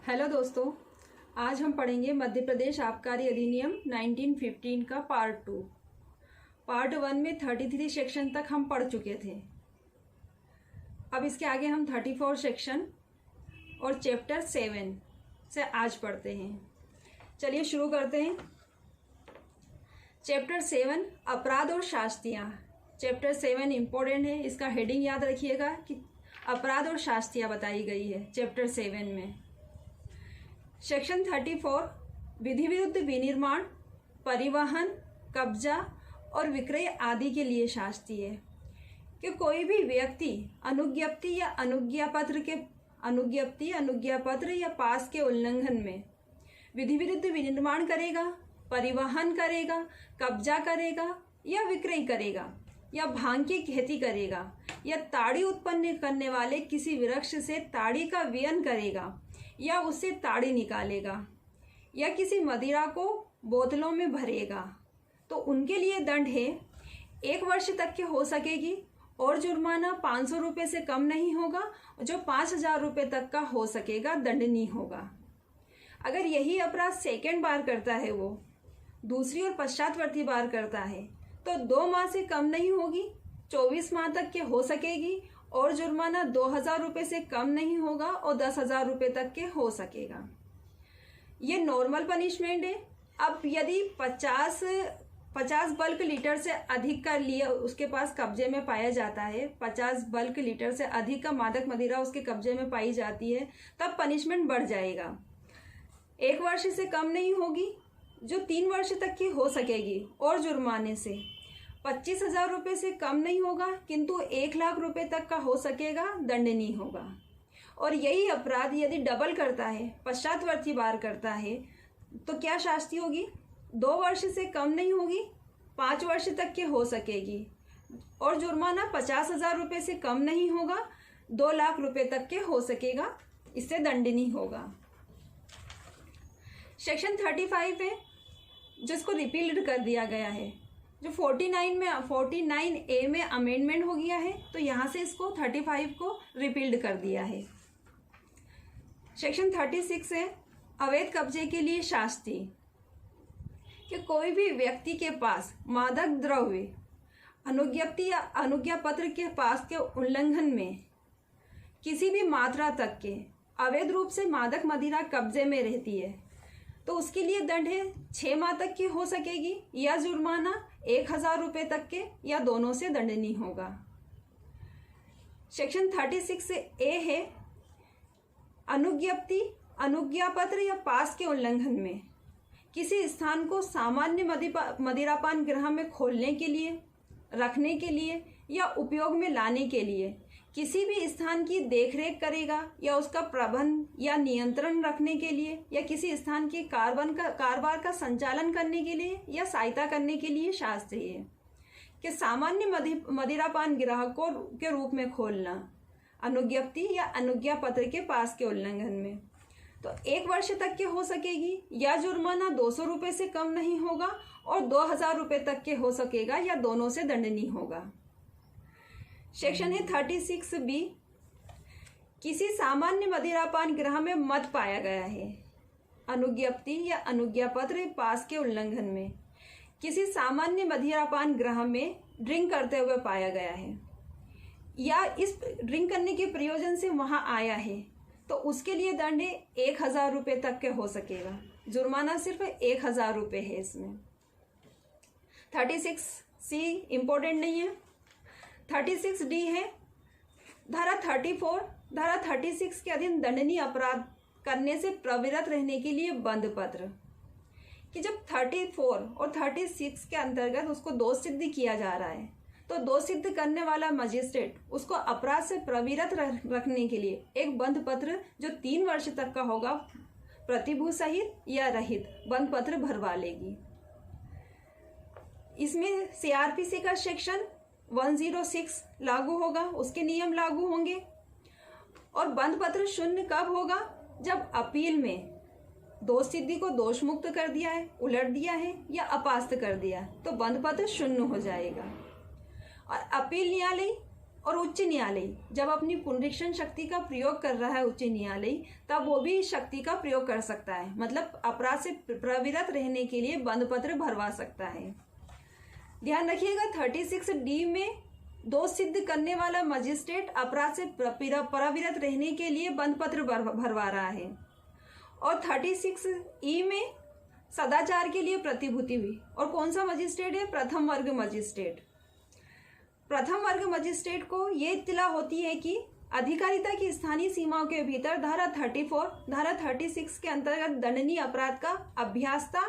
Hello दोस्तों, आज हम पढ़ेंगे मध्य प्रदेश आबकारी अधिनियम 1915 का पार्ट 2। पार्ट 1 में 33 सेक्शन तक हम पढ़ चुके थे। अब इसके आगे हम 34 सेक्शन और चैप्टर 7 से आज पढ़ते हैं। चलिए शुरू करते हैं। चैप्टर 7 अपराध और शास्तियाँ। चैप्टर 7 इम्पोर्टेंट है, इसका हेडिंग याद रखिएगा कि अपराध और शास्तियाँ बताई गई है चैप्टर 7 में। सेक्शन 34 विधि विरुद्ध विनिर्माण, परिवहन, कब्जा और विक्रय आदि के लिए शास्ति है कि कोई भी व्यक्ति अनुज्ञप्ति या अनुज्ञापत्र या पास के उल्लंघन में विधि विरुद्ध विनिर्माण करेगा, परिवहन करेगा, कब्जा करेगा या विक्रय करेगा या भांग की खेती करेगा या ताड़ी उत्पन्न करने वाले किसी वृक्ष से ताड़ी का व्ययन करेगा या उससे ताड़ी निकालेगा या किसी मदिरा को बोतलों में भरेगा तो उनके लिए दंड है 1 वर्ष तक के हो सकेगी और जुर्माना 500 रुपये से कम नहीं होगा, जो 5000 रुपये तक का हो सकेगा दंडनीय होगा। अगर यही अपराध सेकेंड बार करता है, वो दूसरी और पश्चातवर्ती बार करता है तो 2 माह से कम नहीं होगी, 24 माह तक के हो सकेगी और जुर्माना 2000 रुपये से कम नहीं होगा और 10,000 रुपये तक के हो सकेगा। ये नॉर्मल पनिशमेंट है। अब यदि 50 बल्क लीटर से अधिक का लिए उसके पास कब्जे में पाया जाता है, 50 बल्क लीटर से अधिक का मादक मदिरा उसके कब्जे में पाई जाती है, तब पनिशमेंट बढ़ जाएगा। 1 वर्ष से कम नहीं होगी, जो 3 वर्ष तक की हो सकेगी और जुर्माने से 25,000 रुपये से कम नहीं होगा, किंतु 1 लाख रुपये तक का हो सकेगा, दंडनीय होगा। और यही अपराध यदि डबल करता है, पश्चातवर्ती बार करता है, तो क्या शास्ति होगी? 2 वर्ष से कम नहीं होगी, 5 वर्ष तक के हो सकेगी और जुर्माना 50,000 रुपये से कम नहीं होगा, 2 लाख रुपये तक के हो सकेगा, इससे दंडनीय होगा। सेक्शन 35 है जिसको रिपील्ड कर दिया गया है, जो 49A में अमेंडमेंट हो गया है, तो यहाँ से इसको 35 को रिपील्ड कर दिया है। सेक्शन 36 है अवैध कब्जे के लिए शास्ति कि कोई भी व्यक्ति के पास मादक द्रव्य अनुज्ञप्ति या अनुज्ञापत्र के पास के उल्लंघन में किसी भी मात्रा तक के अवैध रूप से मादक मदिरा कब्जे में रहती है तो उसके लिए दंड है 6 माह तक की हो सकेगी या जुर्माना 1,000 रुपये तक के या दोनों से दंडनीय होगा। सेक्शन 36A है अनुज्ञप्ति, अनुज्ञापत्र या पास के उल्लंघन में किसी स्थान को सामान्य मदिरापान गृह में खोलने के लिए, रखने के लिए या उपयोग में लाने के लिए किसी भी स्थान की देखरेख करेगा या उसका प्रबंध या नियंत्रण रखने के लिए या किसी स्थान के कारोबार का संचालन करने के लिए या सहायता करने के लिए शास्ति है कि सामान्य मदिरापान गृह को के रूप में खोलना अनुज्ञप्ति या अनुज्ञापत्र के पास के उल्लंघन में तो 1 वर्ष तक के हो सकेगी या जुर्माना 200 रुपये से कम नहीं होगा और 2,000 रुपये तक के हो सकेगा या दोनों से दंडनीय होगा। सेक्शन है 36B किसी सामान्य मदिरापान गृह में मद पाया गया है, अनुज्ञप्ति या अनुज्ञापत्र पास के उल्लंघन में किसी सामान्य मदिरापान गृह में ड्रिंक करते हुए पाया गया है या इस ड्रिंक करने के प्रयोजन से वहां आया है तो उसके लिए दंड 1,000 रुपये तक के हो सकेगा, जुर्माना सिर्फ 1,000 रुपये है। इसमें 36C इम्पोर्टेंट नहीं है। 36D है धारा 36 के अधीन दंडनीय अपराध करने से प्रवृत्त रहने के लिए बंद पत्र कि जब 34 और 36 के अंतर्गत उसको दोष सिद्ध किया जा रहा है तो दोष सिद्ध करने वाला मजिस्ट्रेट उसको अपराध से प्रवृत्त रखने के लिए एक बंद पत्र जो 3 वर्ष तक का होगा, प्रतिभू सहित या रहित बंद पत्र भरवा लेगी। इसमें CRPC का सेक्शन 106 लागू होगा, उसके नियम लागू होंगे। और बंद पत्र शून्य कब होगा? जब अपील में दोष सिद्धि को दोष मुक्त कर दिया है, उलट दिया है या अपास्त कर दिया तो बंद पत्र शून्य हो जाएगा। और अपील न्यायालय और उच्च न्यायालय जब अपनी पुनरीक्षण शक्ति का प्रयोग कर रहा है उच्च न्यायालय, तब वो भी इस शक्ति का प्रयोग कर सकता है, मतलब अपराध से प्रविरत रहने के लिए बंद पत्र भरवा सकता है। ध्यान रखिएगा 36D में दोष सिद्ध करने वाला मजिस्ट्रेट अपराध से प्रविरत रहने के लिए बंद पत्र भरवा रहा है, और 36E में सदाचार के लिए प्रतिभूति हुई। और कौन सा मजिस्ट्रेट है? प्रथम वर्ग मजिस्ट्रेट। प्रथम वर्ग मजिस्ट्रेट को ये इत्तला होती है कि अधिकारिता की स्थानीय सीमाओं के भीतर धारा 34, धारा 36 के अंतर्गत दंडनीय अपराध का अभ्यासता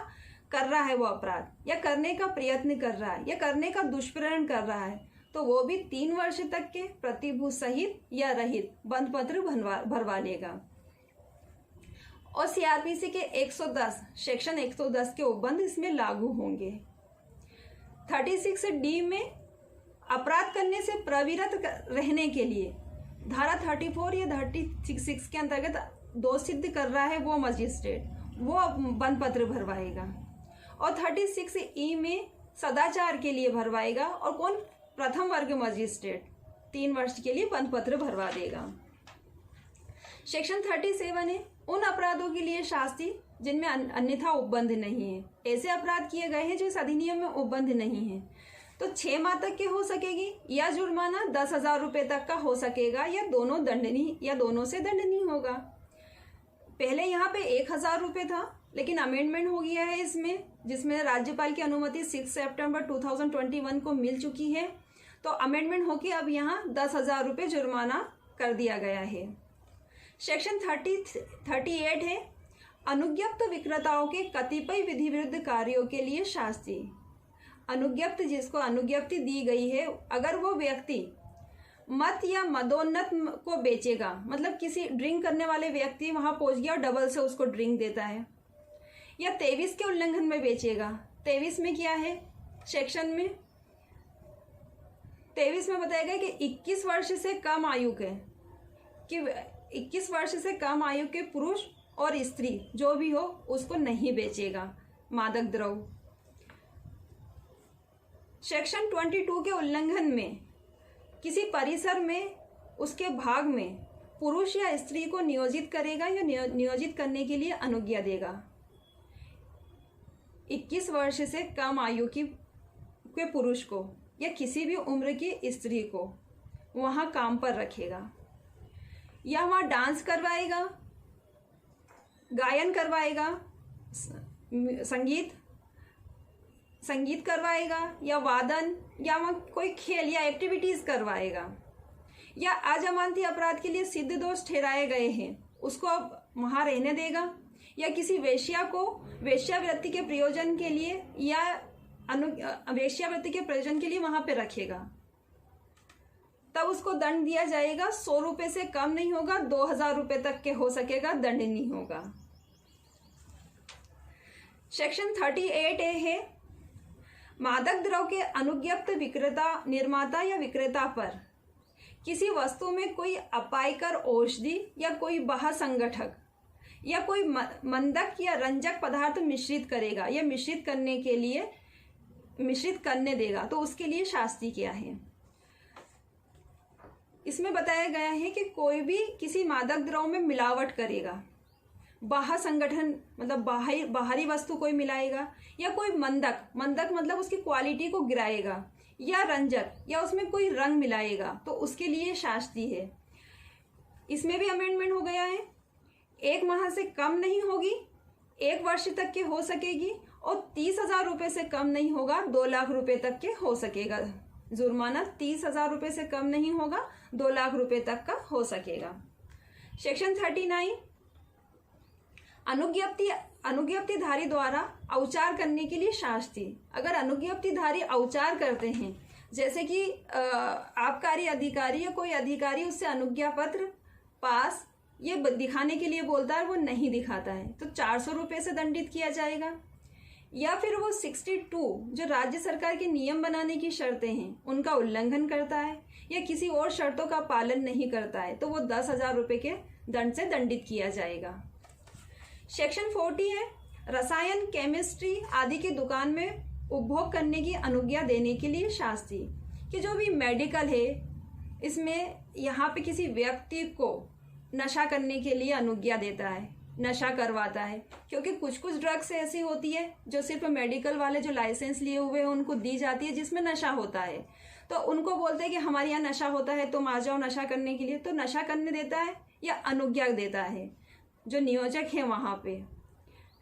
कर रहा है, वो अपराध या करने का प्रयत्न कर रहा है या करने का दुष्प्रेरण कर रहा है, तो वो भी 3 वर्ष तक के प्रतिभूति सहित या रहित बंद पत्र भरवा लेगा। और CRPC के 110 सेक्शन 110 के उपबंध इसमें लागू होंगे। 36D में अपराध करने से प्रविरत रहने के लिए धारा 34 या 36 के अंतर्गत दोष सिद्ध कर रहा है वो मजिस्ट्रेट, वो बंद पत्र भरवाएगा। और 36E में सदाचार के लिए भरवाएगा, और कौन? प्रथम वर्ग मजिस्ट्रेट 3 वर्ष के लिए बंद पत्र भरवा देगा। सेक्शन 37 है उन अपराधों के लिए शास्ति जिनमें अन्यथा उपबंध नहीं है। ऐसे अपराध किए गए हैं जो इस अधिनियम में उपबंध नहीं है, तो 6 माह तक के हो सकेगी, या जुर्माना 10,000 रुपये तक का हो सकेगा, या दोनों दंडनीय या दोनों से दंडनीय होगा। पहले यहाँ पे 1,000 रुपये था, लेकिन अमेंडमेंट हो गया है इसमें, जिसमें राज्यपाल की अनुमति 6 सितंबर 2021 को मिल चुकी है, तो अमेंडमेंट होकर अब यहाँ 10,000 रुपये जुर्माना कर दिया गया है। सेक्शन 38 है अनुज्ञप्त विक्रेताओं के कतिपय विधि विरुद्ध कार्यों के लिए शास्ति। अनुज्ञप्त, जिसको अनुज्ञप्ति दी गई है, अगर वो व्यक्ति मद या मदोन्नत को बेचेगा, मतलब किसी ड्रिंक करने वाले व्यक्ति वहां पहुंच गया और डबल से उसको ड्रिंक देता है, या 23 के उल्लंघन में बेचेगा। 23 में क्या है? सेक्शन में 23 में बताया गया कि 21 वर्ष से कम आयु के 21 वर्ष से कम आयु के पुरुष और स्त्री जो भी हो उसको नहीं बेचेगा मादक द्रव्य। सेक्शन 22 के उल्लंघन में किसी परिसर में उसके भाग में पुरुष या स्त्री को नियोजित करेगा या नियोजित करने के लिए अनुज्ञा देगा। 21 वर्ष से कम आयु के पुरुष को या किसी भी उम्र की स्त्री को वहाँ काम पर रखेगा, या वहाँ डांस करवाएगा, गायन करवाएगा, संगीत करवाएगा, या वादन, या वहाँ कोई खेल या एक्टिविटीज़ करवाएगा, या अजमानती अपराध के लिए सिद्ध दोष ठहराए गए हैं उसको अब वहाँ रहने देगा, या किसी वेश्या को वेश्यावृत्ति के प्रयोजन के लिए या वेश्यावृत्ति के प्रयोजन के लिए वहाँ पे रखेगा, तब उसको दंड दिया जाएगा। 100 रुपये से कम नहीं होगा, 2,000 रुपये तक के हो सकेगा, दंड नहीं होगा। सेक्शन 38A है मादक द्रव्य के अनुज्ञप्त विक्रेता, निर्माता या विक्रेता पर किसी वस्तु में कोई अपायकर औषधि या कोई बाह्य संगठक या कोई मंदक या रंजक पदार्थ मिश्रित करेगा या मिश्रित करने देगा, तो उसके लिए शास्ति क्या है? इसमें बताया गया है कि कोई भी किसी मादक द्रव्य में मिलावट करेगा, बाह्य संगठन मतलब बाहरी वस्तु कोई मिलाएगा, या कोई मंदक मतलब उसकी क्वालिटी को गिराएगा, या रंजक या उसमें कोई रंग मिलाएगा, तो उसके लिए शास्ति है। इसमें भी अमेंडमेंट हो गया है, 1 माह से कम नहीं होगी, 1 वर्ष तक के हो सकेगी, और 30,000 रुपये से कम नहीं होगा, 2 लाख रुपये तक के हो सकेगा। जुर्माना 30,000 रुपये से कम नहीं होगा, 2 लाख रुपये तक का हो सकेगा। सेक्शन 39 अनुज्ञप्तिधारी द्वारा औचार करने के लिए शास्ति। अगर अनुज्ञप्तिधारी औचार करते हैं, जैसे कि आबकारी अधिकारी या कोई अधिकारी उससे अनुज्ञा पत्र पास ये दिखाने के लिए बोलता है, वो नहीं दिखाता है, तो 400 रुपये से दंडित किया जाएगा। या फिर वो 62 जो राज्य सरकार के नियम बनाने की शर्तें हैं उनका उल्लंघन करता है या किसी और शर्तों का पालन नहीं करता है, तो वो 10,000 रुपये के दंड से दंडित किया जाएगा। सेक्शन 40 है रसायन, केमिस्ट्री आदि की दुकान में उपभोग करने की अनुज्ञा देने के लिए शास्ति। कि जो भी मेडिकल है इसमें यहाँ पे किसी व्यक्ति को नशा करने के लिए अनुज्ञा देता है, नशा करवाता है, क्योंकि कुछ कुछ ड्रग्स ऐसी होती है जो सिर्फ मेडिकल वाले जो लाइसेंस लिए हुए हैं उनको दी जाती है, जिसमें नशा होता है। तो उनको बोलते हैं कि हमारे यहाँ नशा होता है, तुम आ जाओ नशा करने के लिए। तो नशा करने देता है या अनुज्ञा देता है जो नियोजक है वहाँ पे,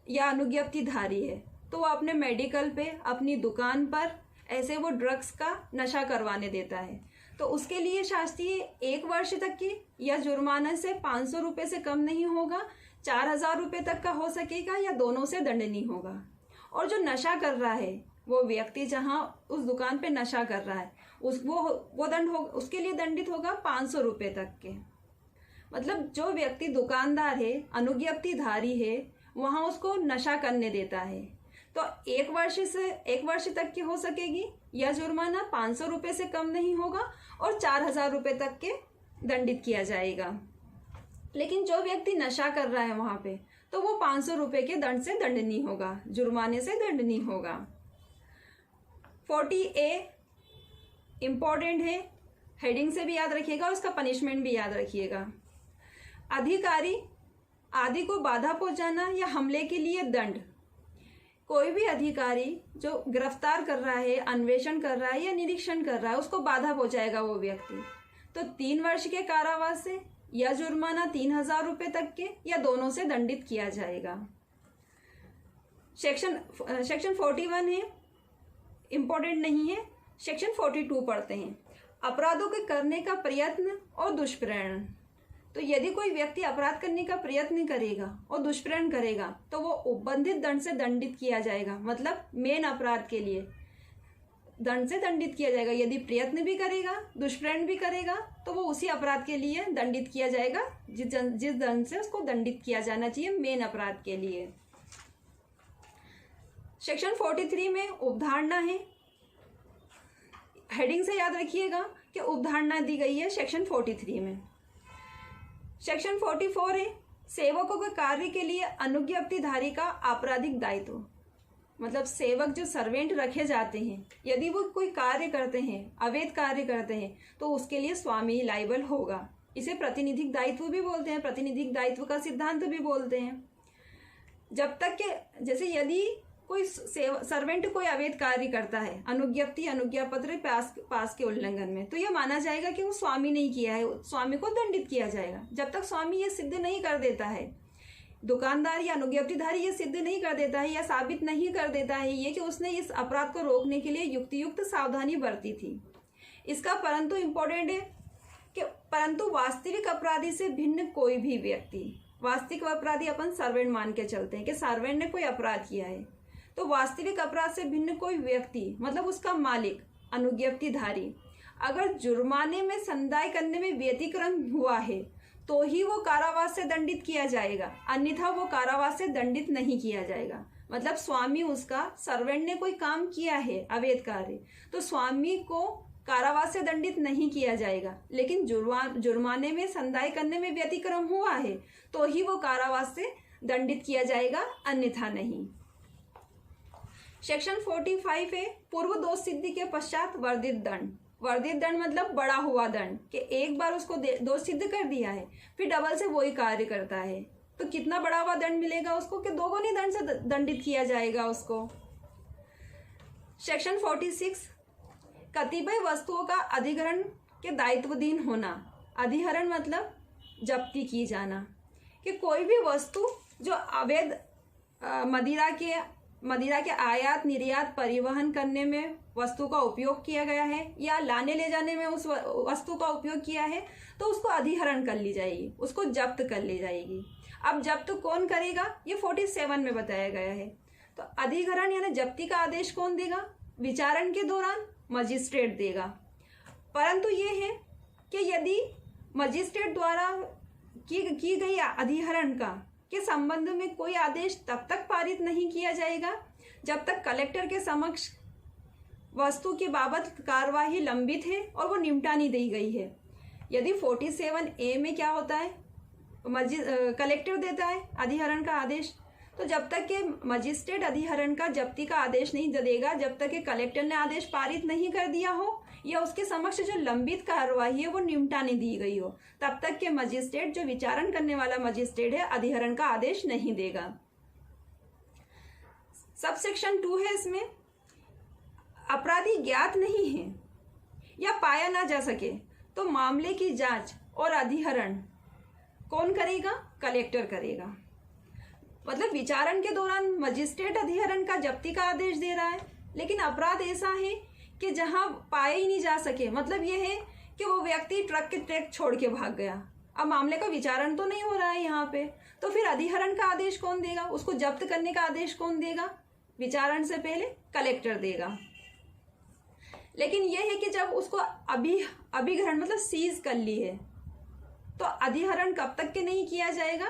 या अनुज्ञप्तिधारी है, तो वो अपने मेडिकल पे, अपनी दुकान पर ऐसे वो ड्रग्स का नशा करवाने देता है। तो उसके लिए शास्त्रीय 1 वर्ष तक की या जुर्माना से 500 रुपये से कम नहीं होगा, 4000 रुपये तक का हो सकेगा, या दोनों से दंडनीय होगा। और जो नशा कर रहा है वो व्यक्ति जहाँ उस दुकान पे नशा कर रहा है वो दंड हो, उसके लिए दंडित होगा 500 रुपये तक के। मतलब जो व्यक्ति दुकानदार है, अनुज्ञप्तिधारी है, वहाँ उसको नशा करने देता है तो 1 वर्ष तक की हो सकेगी, या जुर्माना 500 रुपये से कम नहीं होगा, और 4000 रुपये तक के दंडित किया जाएगा। लेकिन जो व्यक्ति नशा कर रहा है वहाँ पे, तो वो 500 रुपये के दंड से दंडनीय होगा, जुर्माने से दंडनीय होगा। 40A इम्पॉर्टेंट है, हेडिंग से भी याद रखिएगा, उसका पनिशमेंट भी याद रखिएगा। अधिकारी आदि को बाधा पहुंचाना या हमले के लिए दंड। कोई भी अधिकारी जो गिरफ्तार कर रहा है, अन्वेषण कर रहा है या निरीक्षण कर रहा है, उसको बाधा पहुंचाएगा वो व्यक्ति, तो 3 वर्ष के कारावास से या जुर्माना 3000 रुपये तक के, या दोनों से दंडित किया जाएगा। सेक्शन 41 है, इम्पोर्टेंट नहीं है। सेक्शन 42 पढ़ते हैं, अपराधों के करने का प्रयत्न और दुष्प्रेरण। तो यदि कोई व्यक्ति अपराध करने का प्रयत्न करेगा और दुष्प्रेरण करेगा तो वो उपबंधित दंड से दंडित किया जाएगा। मतलब मेन अपराध के लिए दंड से दंडित किया जाएगा। यदि प्रयत्न भी करेगा, दुष्प्रेरण भी करेगा, तो वो उसी अपराध के लिए दंडित किया जाएगा जिस दंड से उसको दंडित किया जाना चाहिए मेन अपराध के लिए। सेक्शन 43 में उपधारणा है, हेडिंग से याद रखिएगा कि उपधारणा दी गई है सेक्शन 43 में। सेक्शन 44 है, सेवकों के कार्य के लिए अनुज्ञप्तिधारी का आपराधिक दायित्व। मतलब सेवक जो सर्वेंट रखे जाते हैं, यदि वो कोई कार्य करते हैं, अवैध कार्य करते हैं, तो उसके लिए स्वामी लाइबल होगा। इसे प्रातिनिधिक दायित्व भी बोलते हैं, प्रातिनिधिक दायित्व का सिद्धांत भी बोलते हैं। जब तक के जैसे यदि कोई सर्वेंट कोई अवैध कार्य करता है अनुज्ञा पत्र पास के उल्लंघन में, तो यह माना जाएगा कि वो स्वामी नहीं किया है, स्वामी को दंडित किया जाएगा। जब तक स्वामी ये सिद्ध नहीं कर देता है, दुकानदार या अनुज्ञप्तिधारी ये सिद्ध नहीं कर देता है या साबित नहीं कर देता है ये कि उसने इस अपराध को रोकने के लिए युक्त सावधानी बरती थी। इसका परंतु इम्पोर्टेंट है कि परंतु वास्तविक अपराधी से भिन्न कोई भी व्यक्ति, वास्तविक अपराधी अपन सर्वेंट मान के चलते हैं कि सर्वेंट ने कोई अपराध किया है, तो वास्तविक अपराध से भिन्न कोई व्यक्ति मतलब उसका मालिक अनुज्ञप्तिधारी अगर जुर्माने में संदाय करने में व्यतिक्रम हुआ है तो ही वो कारावास से दंडित किया जाएगा, अन्यथा वो कारावास से दंडित नहीं किया जाएगा। मतलब स्वामी उसका सर्वेंट ने कोई काम किया है अवैध कार्य, तो स्वामी को कारावास से दंडित नहीं किया जाएगा, लेकिन जुर्माने में संदाय करने में व्यतिक्रम हुआ है तो ही वो कारावास से दंडित किया जाएगा, अन्यथा नहीं। सेक्शन 45 है, पूर्व दोष सिद्धि के पश्चात वर्धित दंड। वर्धित दंड मतलब बढ़ा हुआ दंड, कि एक बार उसको दोष सिद्ध कर दिया है फिर डबल से वही कार्य करता है तो कितना बढ़ा हुआ दंड मिलेगा उसको, कि दोगुनी दंड से दंडित किया जाएगा उसको। सेक्शन 46, कतिपय वस्तुओं का अधिग्रहण के दायित्वाधीन होना। अधिहरण मतलब जब्ती की जाना, कि कोई भी वस्तु जो अवैध मदिरा के आयात निर्यात परिवहन करने में वस्तु का उपयोग किया गया है या लाने ले जाने में उस वस्तु का उपयोग किया है तो उसको अधिहरण कर ली जाएगी, उसको जब्त कर ली जाएगी। अब जब्त कौन करेगा ये 47 में बताया गया है। तो अधिग्रहण यानी जब्ती का आदेश कौन देगा, विचारण के दौरान मजिस्ट्रेट देगा। परंतु ये है कि यदि मजिस्ट्रेट द्वारा की गई अधिहरण का के संबंध में कोई आदेश तब तक पारित नहीं किया जाएगा जब तक कलेक्टर के समक्ष वस्तु के बाबत कार्यवाही लंबित है और वो निपटा नहीं दी गई है। यदि 47A में क्या होता है, कलेक्टर देता है अधिहरण का आदेश, तो जब तक के मजिस्ट्रेट अधिहरण का जब्ती का आदेश नहीं देगा, जब तक कि कलेक्टर ने आदेश पारित नहीं कर दिया हो या उसके समक्ष जो लंबित कार्यवाही है वो निपटाने दी गई हो, तब तक के मजिस्ट्रेट, जो विचारण करने वाला मजिस्ट्रेट है, अधिहरण का आदेश नहीं देगा। सब सेक्शन 2 है, इसमें अपराधी ज्ञात नहीं है या पाया ना जा सके तो मामले की जांच और अधिहरण कौन करेगा? कलेक्टर करेगा। मतलब विचारण के दौरान मजिस्ट्रेट अधिहरण का जब्ती का आदेश दे रहा है, लेकिन अपराध ऐसा है कि जहां पाए ही नहीं जा सके, मतलब यह है कि वो व्यक्ति ट्रक के ट्रैक छोड़ के भाग गया, अब मामले का विचारण तो नहीं हो रहा है यहाँ पे, तो फिर अधिहरण का आदेश कौन देगा? उसको जब्त करने का आदेश कौन देगा? विचारण से पहले कलेक्टर देगा। लेकिन यह है कि जब उसको अभिग्रहण मतलब सीज कर ली है, तो अधिहरण कब तक के नहीं किया जाएगा?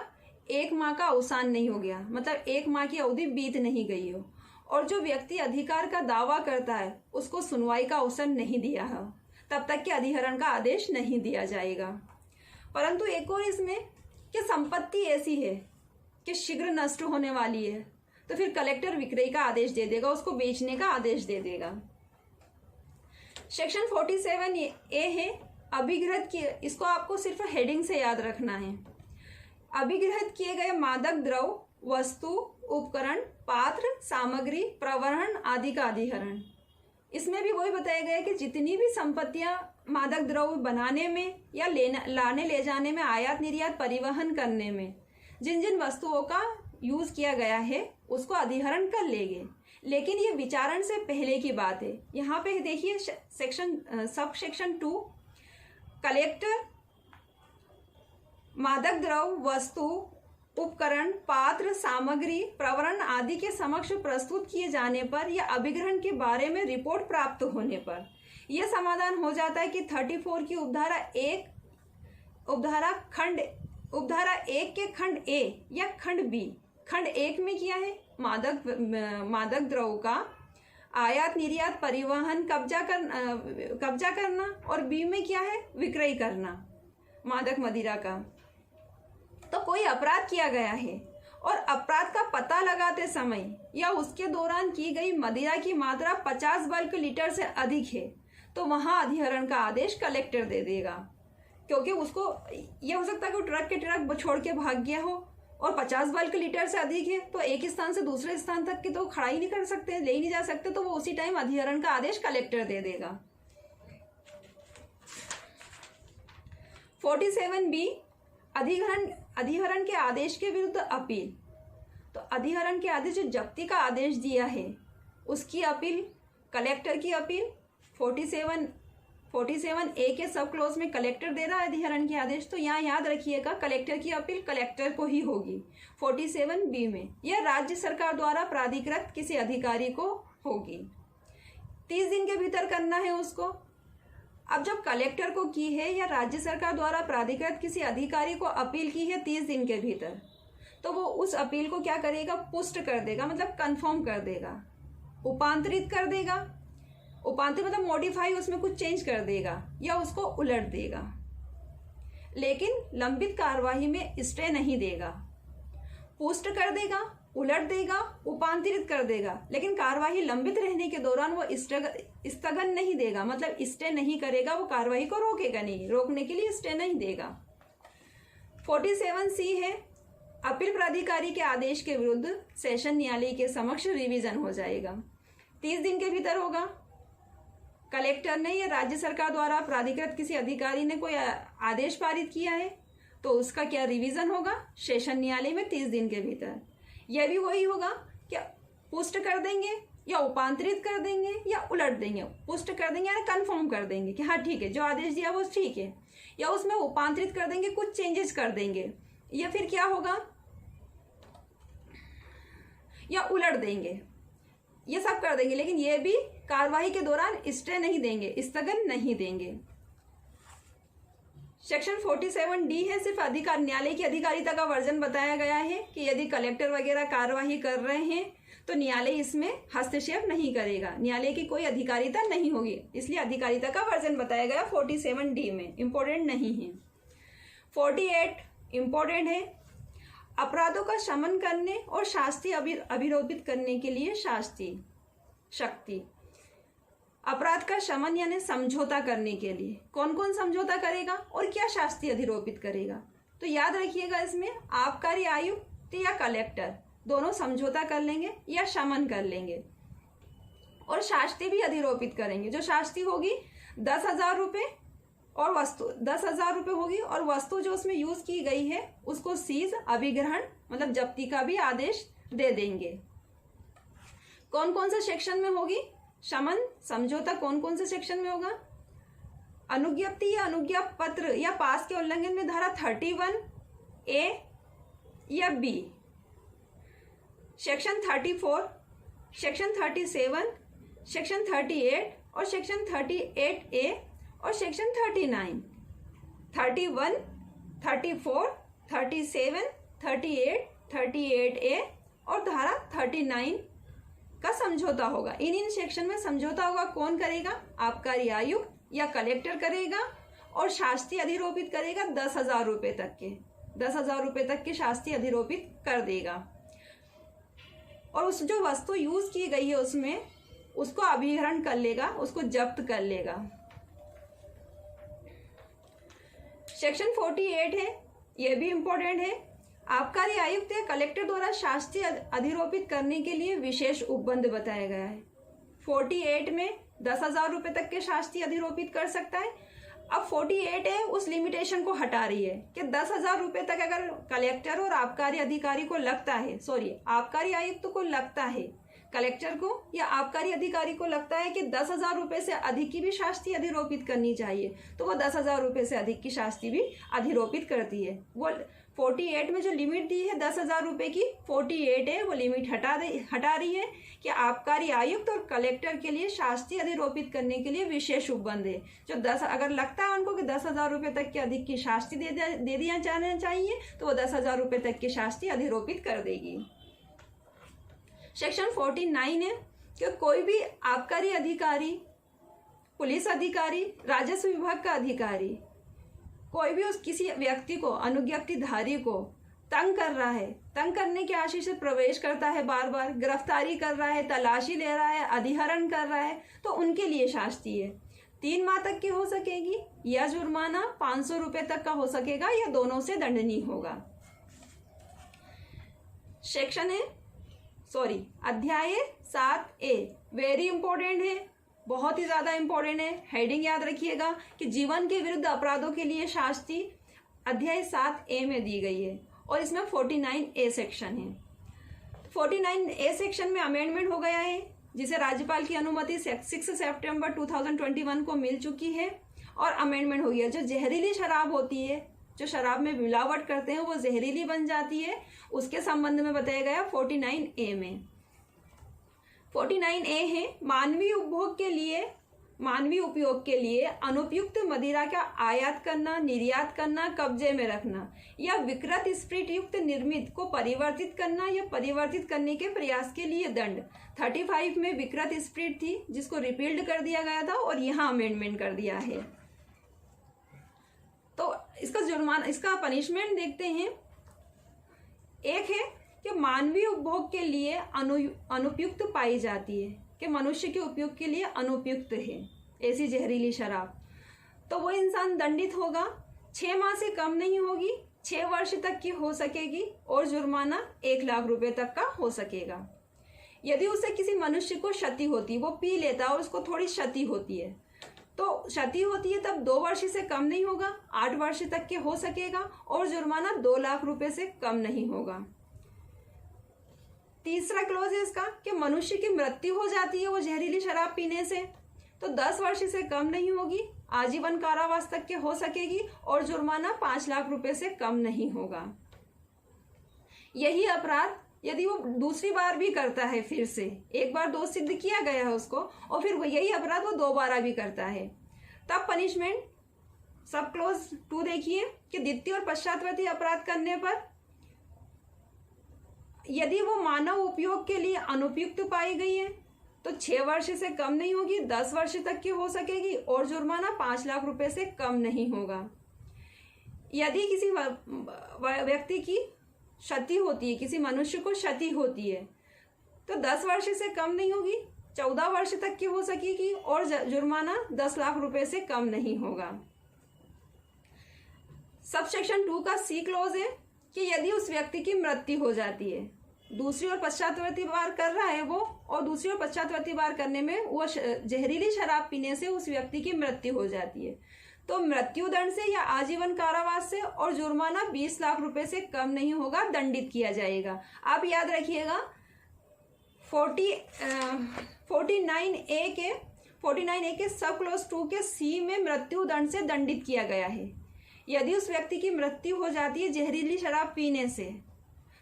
1 माह का अवसान नहीं हो गया, मतलब 1 माह की अवधि बीत नहीं गई हो, और जो व्यक्ति अधिकार का दावा करता है उसको सुनवाई का अवसर नहीं दिया है, तब तक के अधिहरण का आदेश नहीं दिया जाएगा। परंतु एक और इसमें कि संपत्ति ऐसी है कि शीघ्र नष्ट होने वाली है, तो फिर कलेक्टर विक्रय का आदेश दे देगा, उसको बेचने का आदेश दे देगा। सेक्शन 47A है अभिगृहित किए, इसको आपको सिर्फ हेडिंग से याद रखना है। अभिगृहित किए गए मादक द्रव्य, वस्तु, उपकरण, पात्र, सामग्री, प्रवहन आदि का अधिहरण। इसमें भी वही बताया गया है कि जितनी भी संपत्तियां मादक द्रव्य बनाने में या लाने ले जाने में, आयात निर्यात परिवहन करने में जिन जिन वस्तुओं का यूज किया गया है उसको अधिहरण कर लेंगे। लेकिन ये विचारण से पहले की बात है। यहाँ पे देखिए सब सेक्शन 2, कलेक्टर मादक द्रव्य, वस्तु, उपकरण, पात्र, सामग्री, प्रवहन आदि के समक्ष प्रस्तुत किए जाने पर या अभिग्रहण के बारे में रिपोर्ट प्राप्त होने पर यह समाधान हो जाता है कि 34 की उपधारा 1 के खंड A या खंड B, खंड 1 में किया है मादक द्रव्य का आयात निर्यात परिवहन कब्जा करना, और बी में क्या है? विक्रय करना मादक मदिरा का। तो कोई अपराध किया गया है और अपराध का पता लगाते समय या उसके दौरान की गई मदिरा की मात्रा 50 बल्क लीटर से अधिक है, तो वहां अधिहरण का आदेश कलेक्टर दे देगा, क्योंकि उसको यह हो सकता है कि वो ट्रक के ट्रक छोड़ के भाग गया हो और 50 बल्क लीटर से अधिक है, तो एक स्थान से दूसरे स्थान तक की तो खड़ा ही नहीं कर सकते, ले ही नहीं जा सकते, तो वो उसी टाइम अधिहरण का आदेश कलेक्टर दे देगा। 47B अधिहरण के आदेश के विरुद्ध अपील। तो अधिहरण के आदेश, जो जब्ती का आदेश दिया है उसकी अपील, कलेक्टर की अपील। 47A के सब क्लोज में कलेक्टर दे रहा है अधिहरण के आदेश, तो यहाँ याद रखिएगा कलेक्टर की अपील कलेक्टर को ही होगी। 47B में यह राज्य सरकार द्वारा प्राधिकृत किसी अधिकारी को होगी, 30 दिन के भीतर करना है उसको। अब जब कलेक्टर को की है या राज्य सरकार द्वारा प्राधिकृत किसी अधिकारी को अपील की है 30 दिन के भीतर, तो वो उस अपील को क्या करेगा? पुष्ट कर देगा, मतलब कंफर्म कर देगा, उपांतरित कर देगा। उपांतरित मतलब मॉडिफाई, उसमें कुछ चेंज कर देगा या उसको उलट देगा, लेकिन लंबित कार्यवाही में स्टे नहीं देगा। पुष्ट कर देगा, उलट देगा, उपांतरित कर देगा, लेकिन कार्यवाही लंबित रहने के दौरान वो स्थगन नहीं देगा, मतलब स्टे नहीं करेगा, वो कार्यवाही को रोकेगा नहीं, रोकने के लिए स्टे नहीं देगा। 47C है अपील प्राधिकारी के आदेश के विरुद्ध सेशन न्यायालय के समक्ष रिवीजन हो जाएगा, 30 दिन के भीतर होगा। कलेक्टर ने या राज्य सरकार द्वारा प्राधिकृत किसी अधिकारी ने कोई आदेश पारित किया है तो उसका क्या रिवीजन होगा? सेशन न्यायालय में 30 दिन के भीतर। यह भी वही होगा कि पुष्ट कर देंगे या उपांतरित कर देंगे या उलट देंगे। पुष्ट कर देंगे यानी कंफर्म कर देंगे कि हाँ ठीक है, जो आदेश दिया वो ठीक है, या उसमें उपांतरित कर देंगे, कुछ चेंजेस कर देंगे, या फिर क्या होगा, या उलट देंगे, ये सब कर देंगे, लेकिन ये भी कार्यवाही के दौरान स्टे नहीं देंगे, स्थगन नहीं देंगे। सेक्शन 47D है सिर्फ न्यायालय की अधिकारिता का वर्जन बताया गया है कि यदि कलेक्टर वगैरह कार्यवाही कर रहे हैं तो न्यायालय इसमें हस्तक्षेप नहीं करेगा, न्यायालय की कोई अधिकारिता नहीं होगी, इसलिए अधिकारिता का वर्जन बताया गया 47D में, इंपॉर्टेंट नहीं है। 48 इंपॉर्टेंट है, अपराधों का शमन करने और शास्ति अभिरोपित करने के लिए शास्ति शक्ति। अपराध का शमन यानी समझौता करने के लिए कौन कौन समझौता करेगा और क्या शास्ति अधिरोपित करेगा। तो याद रखिएगा, इसमें आबकारी आयुक्त या कलेक्टर दोनों समझौता कर लेंगे या शमन कर लेंगे और शास्ति भी अधिरोपित करेंगे। जो शास्ति होगी 10,000 रुपये और वस्तु 10,000 रुपये होगी और वस्तु जो उसमें यूज की गई है उसको सीज अभिग्रहण मतलब जब्ती का भी आदेश दे देंगे। कौन कौन से सेक्शन में होगी शमन समझौता, कौन कौन से सेक्शन में होगा। अनुज्ञप्ति या अनुज्ञा पत्र या पास के उल्लंघन में धारा 31A या B, सेक्शन 34, सेक्शन 37, सेक्शन 38 और सेक्शन 38A और सेक्शन 39, 31, 34, 37, 38, 38A और धारा 39 का समझौता होगा। इन सेक्शन में समझौता होगा। कौन करेगा, आबकारी आयुक्त या कलेक्टर करेगा और शास्ति अधिरोपित करेगा 10,000 रुपये तक के 10,000 रुपये तक के शास्ति अधिरोपित कर देगा और उस जो वस्तु यूज की गई है उसमें उसको अभिहरण कर लेगा, उसको जब्त कर लेगा। सेक्शन 48 है, यह भी इंपॉर्टेंट है। आबकारी आयुक्त या कलेक्टर द्वारा शास्ति अधिरोपित करने के लिए विशेष उपबंध बताया गया है। 48 में 10,000 रुपये तक के शास्ति अधिरोपित कर सकता है। अब 48 है उस लिमिटेशन को हटा रही है कि 10,000 रुपये तक अगर कलेक्टर और आबकारी अधिकारी को लगता है, आबकारी आयुक्त को लगता है, कलेक्टर को या आबकारी अधिकारी को लगता है कि 10,000 रुपये से अधिक की भी शास्ति अधिरोपित करनी चाहिए, तो वो 10,000 रुपये से अधिक की शास्ति भी अधिरोपित करती है। वो 48 में जो लिमिट दी है 10,000 रुपये की, 48 है वो लिमिट हटा रही है कि आबकारी आयुक्त और कलेक्टर के लिए शास्ति अधिरोपित करने के लिए विशेष उपबंध है। जो अगर लगता है उनको कि 10,000 रुपये तक के अधिक की शास्ति दे दिया जाना चाहिए तो वो 10,000 रुपये तक की शास्ति अधिरोपित कर देगी। सेक्शन 49 है कि कोई भी आबकारी अधिकारी, पुलिस अधिकारी, राजस्व विभाग का अधिकारी कोई भी उस किसी व्यक्ति को, अनुज्ञप्तिधारी को तंग कर रहा है, तंग करने के आशय से प्रवेश करता है, बार बार गिरफ्तारी कर रहा है, तलाशी ले रहा है, अधिहरण कर रहा है, तो उनके लिए शास्ति है 3 माह तक की हो सकेगी या जुर्माना 500 रुपये तक का हो सकेगा या दोनों से दंडनीय होगा। सेक्शन है अध्याय 7A वेरी इंपॉर्टेंट है, बहुत ही ज़्यादा इंपॉर्टेंट है। हेडिंग याद रखिएगा कि जीवन के विरुद्ध अपराधों के लिए शास्ति अध्याय 7A में दी गई है और इसमें 49A सेक्शन है। 49A सेक्शन में अमेंडमेंट हो गया है जिसे राज्यपाल की अनुमति 6 सितंबर 2021 को मिल चुकी है और अमेंडमेंट हो गया। जो जहरीली शराब होती है, जो शराब में मिलावट करते हैं वो जहरीली बन जाती है, उसके संबंध में बताया गया 49A में। 49A है मानवीय उपयोग के लिए अनुपयुक्त मदिरा का आयात करना, निर्यात करना, कब्जे में रखना या विकृत स्प्रिट युक्त निर्मित को परिवर्तित करना या परिवर्तित करने के प्रयास के लिए दंड। 35 में विकृत स्प्रिट थी जिसको रिपील्ड कर दिया गया था और यहाँ अमेंडमेंट कर दिया है। तो इसका जुर्माना, इसका पनिशमेंट देखते हैं। एक है कि मानवीय उपभोग के लिए अनुपयुक्त पाई जाती है, कि मनुष्य के उपयोग के लिए अनुपयुक्त है ऐसी जहरीली शराब, तो वो इंसान दंडित होगा। 6 माह से कम नहीं होगी, 6 वर्ष तक की हो सकेगी और जुर्माना 1 लाख रुपए तक का हो सकेगा। यदि उससे किसी मनुष्य को क्षति होती, वो पी लेता और उसको थोड़ी क्षति होती है, तो क्षति होती है तब 2 वर्ष से कम नहीं होगा, 8 वर्ष तक के हो सकेगा और जुर्माना 2 लाख रुपए से कम नहीं होगा। तीसरा क्लॉज है इसका कि मनुष्य की मृत्यु हो जाती है वो जहरीली शराब पीने से, तो 10 वर्ष से कम नहीं होगी, आजीवन कारावास तक के हो सकेगी और जुर्माना 5 लाख रुपए से कम नहीं होगा। यही अपराध यदि वो दूसरी बार भी करता है, फिर से एक बार दोष सिद्ध किया गया है उसको और फिर यही अपराध वो 2 बार भी करता है, तब पनिशमेंट सब क्लोज 2 देखिए कि द्वितीय और पश्चातवर्ती अपराध करने पर यदि वो मानव उपयोग के लिए अनुपयुक्त पाई गई है तो 6 वर्ष से कम नहीं होगी, 10 वर्ष तक की हो सकेगी और जुर्माना 5 लाख रुपए से कम नहीं होगा। यदि किसी व्यक्ति की क्षति होती है, किसी मनुष्य को क्षति होती है तो 10 वर्ष से कम नहीं होगी, 14 वर्ष तक की हो सकेगी और जुर्माना 10 लाख रुपए से कम नहीं होगा। सब सेक्शन 2 का सी क्लॉज है कि यदि उस व्यक्ति की मृत्यु हो जाती है, दूसरी और पश्चातवर्ती बार कर रहा है वो, और दूसरी और पश्चातवर्ती बार करने में वो जहरीली शराब पीने से उस व्यक्ति की मृत्यु हो जाती है, तो मृत्यु दंड से या आजीवन कारावास से और जुर्माना 20 लाख रुपए से कम नहीं होगा, दंडित किया जाएगा। आप याद रखिएगा 49A के सब क्लॉज 2 के सी में मृत्यु दंड से दंडित किया गया है। यदि उस व्यक्ति की मृत्यु हो जाती है जहरीली शराब पीने से,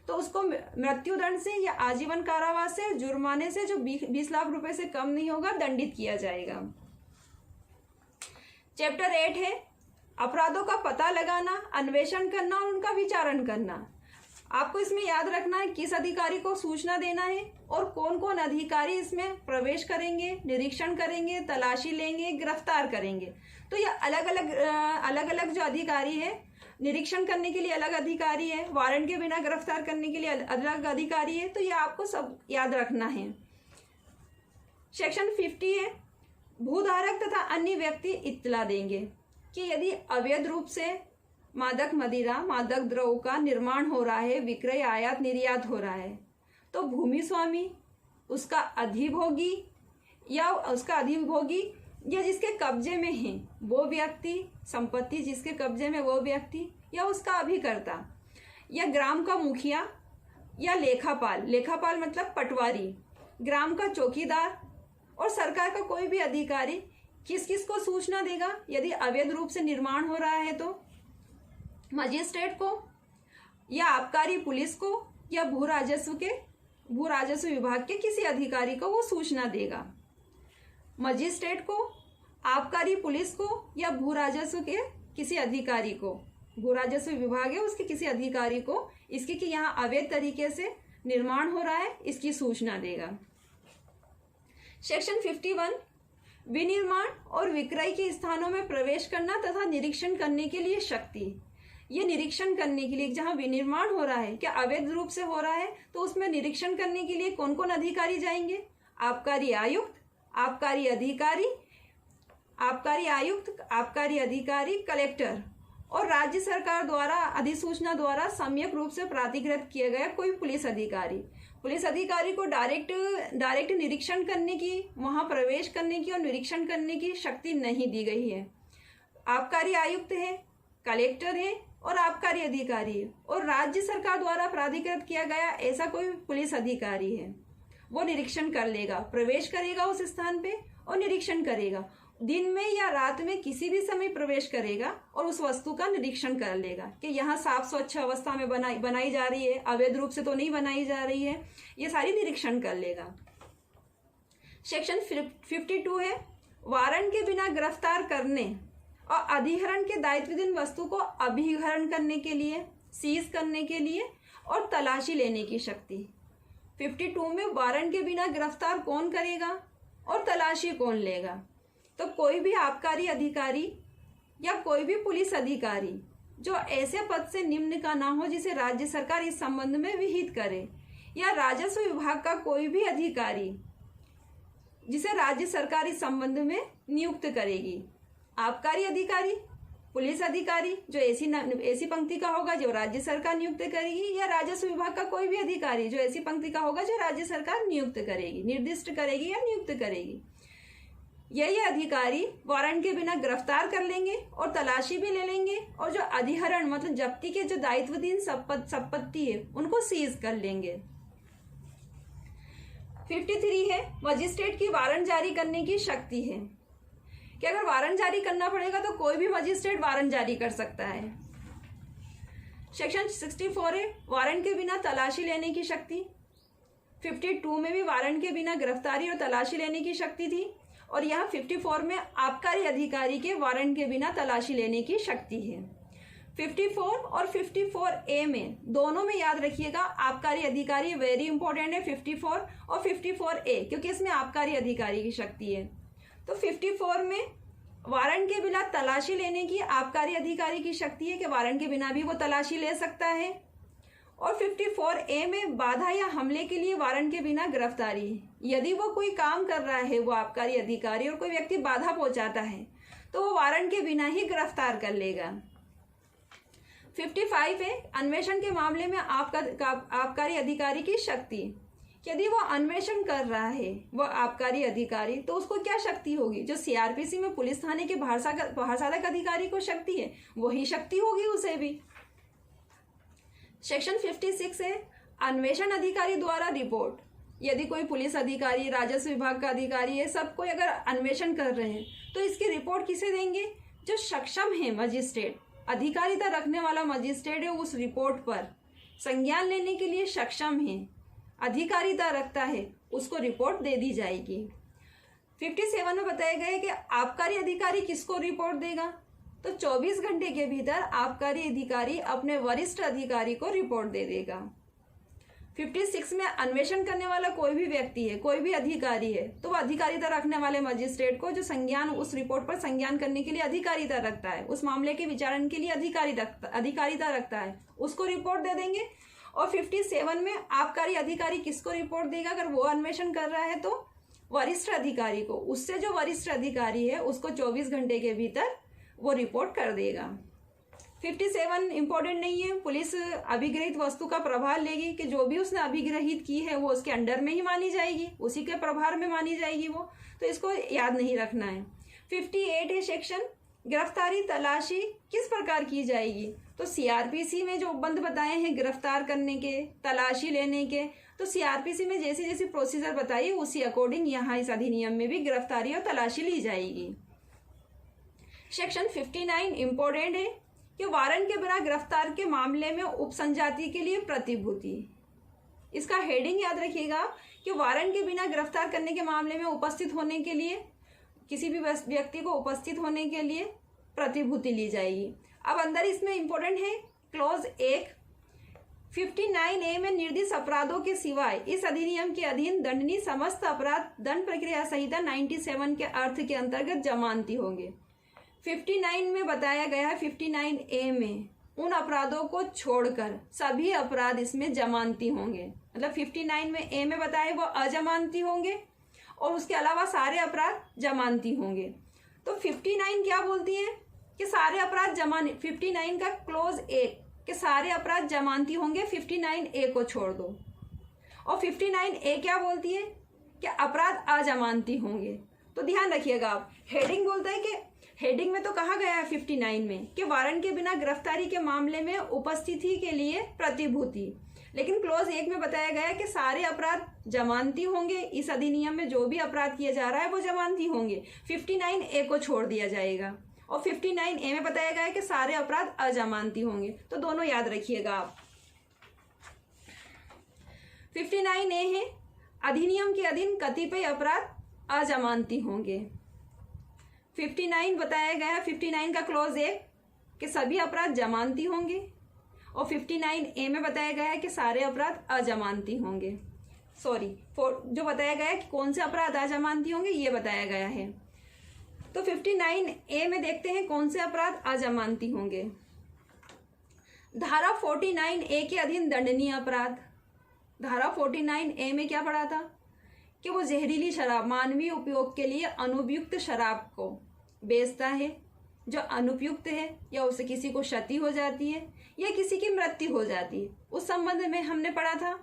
तो उसको मृत्यु दंड से या आजीवन कारावास से, जुर्माने से जो 20 लाख रुपए से कम नहीं होगा, दंडित किया जाएगा। चैप्टर 8 है अपराधों का पता लगाना, अन्वेषण करना और उनका विचारण करना। आपको इसमें याद रखना है किस अधिकारी को सूचना देना है और कौन कौन अधिकारी इसमें प्रवेश करेंगे, निरीक्षण करेंगे, तलाशी लेंगे, गिरफ्तार करेंगे। तो ये अलग अलग जो अधिकारी है, निरीक्षण करने के लिए अलग अधिकारी है, वारंट के बिना गिरफ्तार करने के लिए अलग अधिकारी है, तो ये आपको सब याद रखना है। सेक्शन 50 है भूधारक तथा अन्य व्यक्ति इत्तला देंगे कि यदि अवैध रूप से मादक मदिरा, मादक द्रव्य का निर्माण हो रहा है, विक्रय, आयात, निर्यात हो रहा है, तो भूमि स्वामी, उसका अधिभोगी या जिसके कब्जे में है वो व्यक्ति, संपत्ति जिसके कब्जे में वो व्यक्ति या उसका अभिकर्ता, या ग्राम का मुखिया या लेखापाल मतलब पटवारी, ग्राम का चौकीदार और सरकार का कोई भी अधिकारी किस किस को सूचना देगा यदि अवैध रूप से निर्माण हो रहा है, तो मजिस्ट्रेट को या आबकारी पुलिस को या भू राजस्व विभाग के किसी अधिकारी को वो सूचना देगा। मजिस्ट्रेट को, आबकारी पुलिस को या भू राजस्व के किसी अधिकारी को, भू राजस्व विभाग है उसके किसी अधिकारी को इसकी कि यहाँ अवैध तरीके से निर्माण हो रहा है, इसकी सूचना देगा। सेक्शन 51 विनिर्माण और विक्रय के स्थानों में प्रवेश करना तथा निरीक्षण करने के लिए शक्ति। ये निरीक्षण करने के लिए जहाँ विनिर्माण हो रहा है, क्या अवैध रूप से हो रहा है, तो उसमें निरीक्षण करने के लिए कौन कौन अधिकारी जाएंगे? आबकारी आयुक्त, आबकारी अधिकारी, कलेक्टर और राज्य सरकार द्वारा अधिसूचना द्वारा सम्यक रूप से प्राधिकृत किया गया कोई पुलिस अधिकारी को डायरेक्ट निरीक्षण करने की, वहां प्रवेश करने की और निरीक्षण करने की शक्ति नहीं दी गई है। आबकारी आयुक्त है, कलेक्टर है और आबकारी अधिकारी है, और राज्य सरकार द्वारा प्राधिकृत किया गया ऐसा कोई पुलिस अधिकारी है, वो निरीक्षण कर लेगा, प्रवेश करेगा उस स्थान पे और निरीक्षण करेगा। दिन में या रात में किसी भी समय प्रवेश करेगा और उस वस्तु का निरीक्षण कर लेगा कि यहाँ साफ स्वच्छ अवस्था में बनाई जा रही है, अवैध रूप से तो नहीं बनाई जा रही है, ये सारी निरीक्षण कर लेगा। सेक्शन 52 है वारंट के बिना गिरफ्तार करने और अधिहरण के दायित्वाधीन वस्तु को अभिहरण करने के लिए, सीज करने के लिए और तलाशी लेने की शक्ति। 52 में वारंट के बिना गिरफ्तार कौन करेगा और तलाशी कौन लेगा? तो कोई भी आबकारी अधिकारी या कोई भी पुलिस अधिकारी जो ऐसे पद से निम्न का ना हो जिसे राज्य सरकार इस संबंध में विहित करे, या राजस्व विभाग का कोई भी अधिकारी जिसे राज्य सरकार इस संबंध में नियुक्त करेगी। आबकारी अधिकारी, पुलिस अधिकारी जो ऐसी पंक्ति का होगा जो राज्य सरकार नियुक्त करेगी, या राजस्व विभाग का कोई भी अधिकारी जो ऐसी पंक्ति का होगा जो राज्य सरकार नियुक्त करेगी, निर्दिष्ट करेगी या नियुक्त करेगी। यही अधिकारी वारंट के बिना गिरफ्तार कर लेंगे और तलाशी भी ले लेंगे, और जो अधिहरण मतलब जब्ती के जो दायित्वाधीन संपत्ति है उनको सीज कर लेंगे। 53 है मजिस्ट्रेट की वारंट जारी करने की शक्ति है कि अगर वारंट जारी करना पड़ेगा तो कोई भी मजिस्ट्रेट वारंट जारी कर सकता है। सेक्शन 64 है वारंट के बिना तलाशी लेने की शक्ति। 52 में भी वारंट के बिना गिरफ्तारी और तलाशी लेने की शक्ति थी, और यहाँ 54 में आबकारी अधिकारी के वारंट के बिना तलाशी लेने की शक्ति है। 54 और 54A में दोनों में याद रखिएगा आबकारी अधिकारी वेरी इंपॉर्टेंट है, 54 और 54A, क्योंकि इसमें आबकारी अधिकारी की शक्ति है। तो 54 में वारंट के बिना तलाशी लेने की आबकारी अधिकारी की शक्ति है कि वारंट के बिना भी वो तलाशी ले सकता है, और 54A में बाधा या हमले के लिए वारंट के बिना गिरफ्तारी। यदि वो कोई काम कर रहा है, वो आबकारी अधिकारी, और कोई व्यक्ति बाधा पहुंचाता है तो वो वारंट के बिना ही गिरफ्तार कर लेगा। 55 है अन्वेषण के मामले में आबकारी अधिकारी की शक्ति। यदि वो अन्वेषण कर रहा है वो आबकारी अधिकारी, तो उसको क्या शक्ति होगी? जो CRPC में पुलिस थाने के बाहर अधिकारी को शक्ति है, वही शक्ति होगी उसे भी। सेक्शन 56 है अन्वेषण अधिकारी द्वारा रिपोर्ट। यदि कोई पुलिस अधिकारी, राजस्व विभाग का अधिकारी है, सब कोई अगर अन्वेषण कर रहे हैं तो इसकी रिपोर्ट किसे देंगे? जो सक्षम है मजिस्ट्रेट, अधिकारिता रखने वाला मजिस्ट्रेट है, उस रिपोर्ट पर संज्ञान लेने के लिए सक्षम है, अधिकारिता रखता है, उसको रिपोर्ट दे दी जाएगी। 57 में बताया गया है कि आबकारी अधिकारी किसको रिपोर्ट देगा? तो 24 घंटे के भीतर आबकारी अधिकारी अपने वरिष्ठ अधिकारी को रिपोर्ट दे देगा। 56 में अन्वेषण करने वाला कोई भी व्यक्ति है, कोई भी अधिकारी है, तो वह अधिकारिता रखने वाले मजिस्ट्रेट को, जो संज्ञान उस रिपोर्ट पर संज्ञान करने के लिए अधिकारिता रखता है, उस मामले के विचारण के लिए अधिकारिता रखता है, उसको रिपोर्ट दे देंगे। और 57 में आबकारी अधिकारी किसको रिपोर्ट देगा? अगर वो अन्वेषण कर रहा है तो वरिष्ठ अधिकारी को, उससे जो वरिष्ठ अधिकारी है उसको 24 घंटे के भीतर वो रिपोर्ट कर देगा। 57 इंपॉर्टेंट नहीं है। पुलिस अभिग्रहित वस्तु का प्रभार लेगी कि जो भी उसने अभिग्रहित की है वो उसके अंडर में ही मानी जाएगी, उसी के प्रभार में मानी जाएगी वो, तो इसको याद नहीं रखना है। 58 है सेक्शन गिरफ्तारी तलाशी किस प्रकार की जाएगी? तो CRPC में जो उपबंध बताए हैं गिरफ्तार करने के, तलाशी लेने के, तो CRPC में जैसी जैसी प्रोसीजर बताई उसी अकॉर्डिंग यहाँ इस अधिनियम में भी गिरफ्तारी और तलाशी ली जाएगी। सेक्शन 59 इंपॉर्टेंट है कि वारंट के बिना गिरफ्तार के मामले में उपसंजाति के लिए प्रतिभूति। इसका हेडिंग याद रखिएगा कि वारंट के बिना गिरफ्तार करने के मामले में उपस्थित होने के लिए, किसी भी व्यक्ति को उपस्थित होने के लिए प्रतिभूति ली जाएगी। अब अंदर इसमें इंपॉर्टेंट है क्लॉज 1, 59A में निर्दिष्ट अपराधों के सिवाय इस अधिनियम के अधीन दंडनीय समस्त अपराध दंड प्रक्रिया संहिता 97 के अर्थ के अंतर्गत जमानती होंगे। 59 में बताया गया है 59A में उन अपराधों को छोड़कर सभी अपराध इसमें जमानती होंगे। मतलब 59 में A में बताया वो अजमानती होंगे और उसके अलावा सारे अपराध जमानती होंगे। तो 59 क्या बोलती है कि सारे अपराध 59 का क्लोज 1 कि सारे अपराध जमानती होंगे, 59A को छोड़ दो। और 59A क्या बोलती है कि अपराध अजमानती होंगे। तो ध्यान रखिएगा आप, हेडिंग बोलता है कि हेडिंग में तो कहा गया है 59 में कि वारंट के बिना गिरफ्तारी के मामले में उपस्थिति के लिए प्रतिभूति, लेकिन क्लोज 1 में बताया गया है कि सारे अपराध जमानती होंगे। इस अधिनियम में जो भी अपराध किया जा रहा है वो जमानती होंगे। 59A को छोड़ दिया जाएगा और 59A में बताया गया है कि सारे अपराध अजमानती होंगे। तो दोनों याद रखिएगा आप। 59A है अधिनियम के अधीन कतिपय अपराध अजमानती होंगे। 59 बताया गया है 59 का क्लोज 1 कि सभी अपराध जमानती होंगे और 59A में बताया गया है कि सारे अपराध अजमानती होंगे। जो बताया गया है कि कौन से अपराध अजमानती होंगे ये बताया गया है। तो 59A में देखते हैं कौन से अपराध अजमानती होंगे। धारा 49A के अधीन दंडनीय अपराध। धारा 49A में क्या पढ़ा था कि वो जहरीली शराब, मानवीय उपयोग के लिए अनुपयुक्त शराब को बेचता है, जो अनुपयुक्त है या उससे किसी को क्षति हो जाती है या किसी की मृत्यु हो जाती है, उस संबंध में हमने पढ़ा था।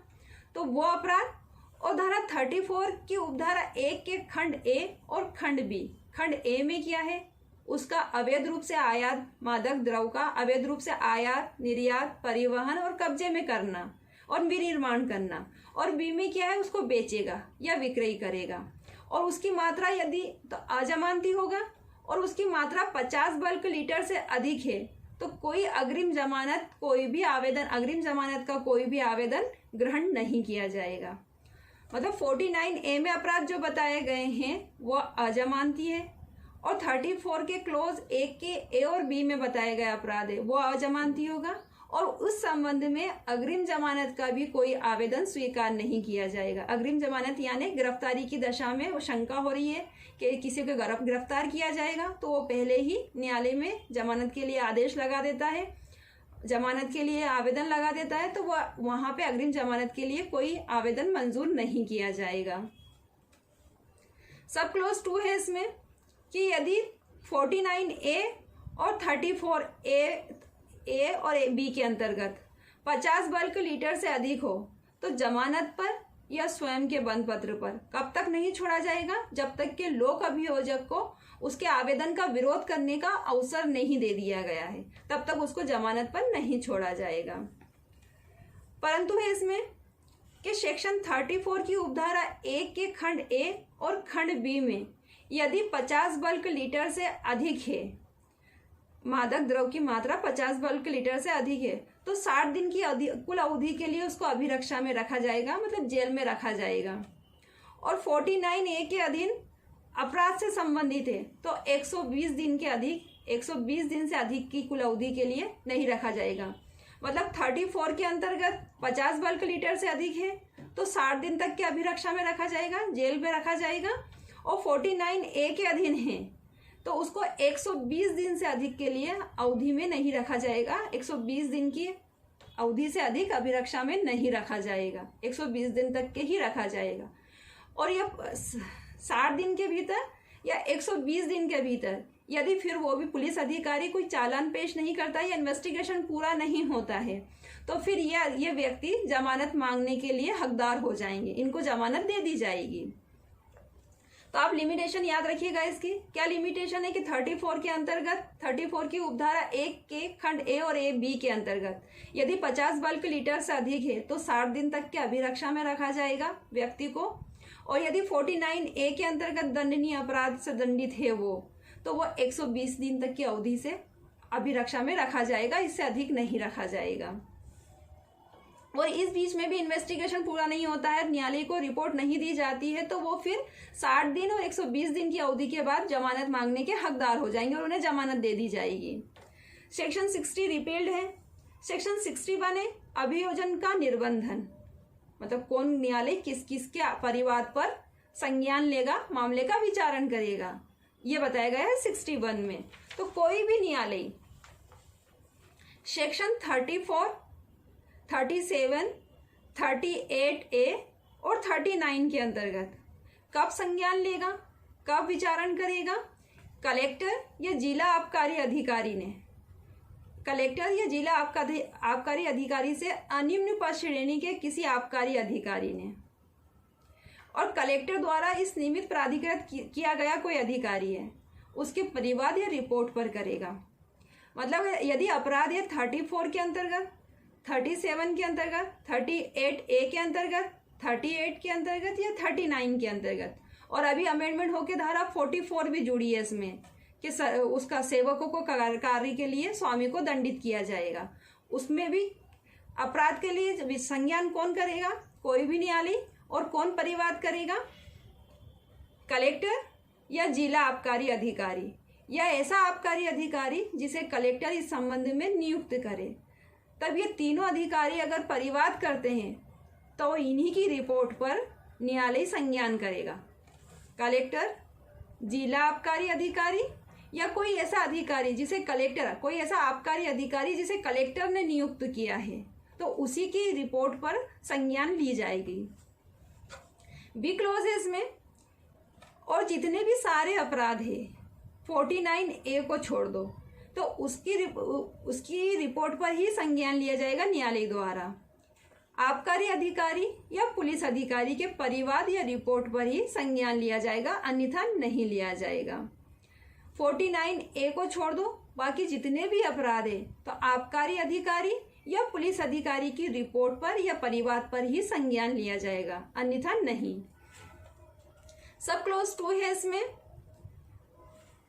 तो वो अपराध। और धारा 34 की उपधारा 1 के खंड A और खंड B। खंड A में क्या है? उसका अवैध रूप से आयात, मादक द्रव्य का अवैध रूप से आयात, निर्यात, परिवहन और कब्जे में करना और विनिर्माण करना। और B में क्या है? उसको बेचेगा या विक्रय करेगा और उसकी मात्रा यदि तो अजमानती होगा और उसकी मात्रा 50 बल्क लीटर से अधिक है तो कोई अग्रिम जमानत का कोई भी आवेदन ग्रहण नहीं किया जाएगा। मतलब 49A में अपराध जो बताए गए हैं वो अजमानती है और 34 के क्लोज 1 के A और B में बताया गया अपराध है वो अजमानती होगा और उस संबंध में अग्रिम जमानत का भी कोई आवेदन स्वीकार नहीं किया जाएगा। अग्रिम जमानत यानी गिरफ्तारी की दशा में वो शंका हो रही है कि किसी को गिरफ्तार किया जाएगा तो वो पहले ही न्यायालय में जमानत के लिए आदेश लगा देता है जमानत के लिए आवेदन लगा देता है तो वह वहाँ पे अग्रिम जमानत के लिए कोई आवेदन मंजूर नहीं किया जाएगा। सब क्लोज 2 है इसमें कि यदि 49A और 34A और B के अंतर्गत 50 बल्क लीटर से अधिक हो तो जमानत पर या स्वयं के बंद पत्र पर कब तक नहीं छोड़ा जाएगा, जब तक कि लोक अभियोजक को उसके आवेदन का विरोध करने का अवसर नहीं दे दिया गया है, तब तक उसको जमानत पर नहीं छोड़ा जाएगा। परंतु है इसमें कि सेक्शन 34 की उपधारा 1 के खंड ए और खंड बी में यदि 50 बल्क लीटर से अधिक है, मादक द्रव्य की मात्रा 50 बल्क लीटर से अधिक है, तो 60 दिन की कुल अवधि के लिए उसको अभिरक्षा में रखा जाएगा, मतलब जेल में रखा जाएगा। और 49A के अधीन अपराध से संबंधित है तो 120 दिन से अधिक की कुल अवधि के लिए नहीं रखा जाएगा। मतलब 34 के अंतर्गत 50 बल्क लीटर से अधिक है तो 60 दिन तक के अभिरक्षा में रखा जाएगा, जेल में रखा जाएगा। और 49A के अधीन है तो उसको 120 दिन से अधिक के लिए अवधि में नहीं रखा जाएगा, 120 दिन की अवधि से अधिक अभिरक्षा में नहीं रखा जाएगा, 120 दिन तक के ही रखा जाएगा। और यह 60 दिन के भीतर या 120 दिन के भीतर यदि फिर वो भी पुलिस अधिकारी कोई चालान पेश नहीं करता या इन्वेस्टिगेशन पूरा नहीं होता है तो फिर ये व्यक्ति जमानत मांगने के लिए हकदार हो जाएंगे, इनको जमानत दे दी जाएगी। तो आप लिमिटेशन याद रखिएगा इसकी। क्या लिमिटेशन है कि 34 के अंतर्गत 34 की उपधारा 1 के खंड ए और ए बी के अंतर्गत यदि 50 बल्क लीटर से अधिक है तो 60 दिन तक के अभिरक्षा में रखा जाएगा व्यक्ति को। और यदि 49A के अंतर्गत दंडनीय अपराध से दंडित है तो वो 120 दिन तक की अवधि से अभिरक्षा में रखा जाएगा, इससे अधिक नहीं रखा जाएगा। और इस बीच में भी इन्वेस्टिगेशन पूरा नहीं होता है, न्यायालय को रिपोर्ट नहीं दी जाती है तो वो फिर 60 दिन और 120 दिन की अवधि के बाद जमानत मांगने के हकदार हो जाएंगे और उन्हें जमानत दे दी जाएगी। सेक्शन 60 रिपील्ड है। सेक्शन 61 है अभियोजन का निर्बंधन, मतलब कौन न्यायालय किस किस के परिवाद पर संज्ञान लेगा, मामले का विचारण करेगा, ये बताया गया है 61 में। तो कोई भी न्यायालय सेक्शन 34, 37, 38A और 39 के अंतर्गत कब संज्ञान लेगा, कब विचारण करेगा? कलेक्टर या जिला आबकारी अधिकारी ने, कलेक्टर या जिला आबकारी अधिकारी से अनिम्न पद श्रेणी के किसी आबकारी अधिकारी ने, और कलेक्टर द्वारा इस निमित्त प्राधिकृत किया गया कोई अधिकारी है उसके परिवाद या रिपोर्ट पर करेगा। मतलब यदि अपराध है 34 के अंतर्गत, 37 के अंतर्गत, 38A के अंतर्गत, 38 के अंतर्गत या 39 के अंतर्गत, और अभी अमेंडमेंट होकर धारा 44 भी जुड़ी है इसमें कि उसका सेवकों को कार्य के लिए स्वामी को दंडित किया जाएगा। उसमें भी अपराध के लिए संज्ञान कौन करेगा? कोई भी न्यायालय। और कौन परिवाद करेगा? कलेक्टर या जिला आबकारी अधिकारी या ऐसा आबकारी अधिकारी जिसे कलेक्टर इस संबंध में नियुक्त करे। तब ये तीनों अधिकारी अगर परिवाद करते हैं तो इन्हीं की रिपोर्ट पर न्यायालय संज्ञान करेगा। कलेक्टर, जिला आबकारी अधिकारी या कोई ऐसा अधिकारी जिसे कलेक्टर, कोई ऐसा आबकारी अधिकारी जिसे कलेक्टर ने नियुक्त किया है, तो उसी की रिपोर्ट पर संज्ञान ली जाएगी। बी क्लोज है इसमें। और जितने भी सारे अपराध है 49A को छोड़ दो तो उसकी रिपोर्ट पर ही संज्ञान लिया जाएगा न्यायालय द्वारा। आबकारी अधिकारी या पुलिस अधिकारी के परिवाद या रिपोर्ट पर ही संज्ञान लिया जाएगा, अन्यथा नहीं लिया जाएगा। 49A को छोड़ दो, बाकी जितने भी अपराध है तो आबकारी अधिकारी या पुलिस अधिकारी की रिपोर्ट पर या परिवाद पर ही संज्ञान लिया जाएगा, अन्यथा नहीं। सब क्लोज 2 है इसमें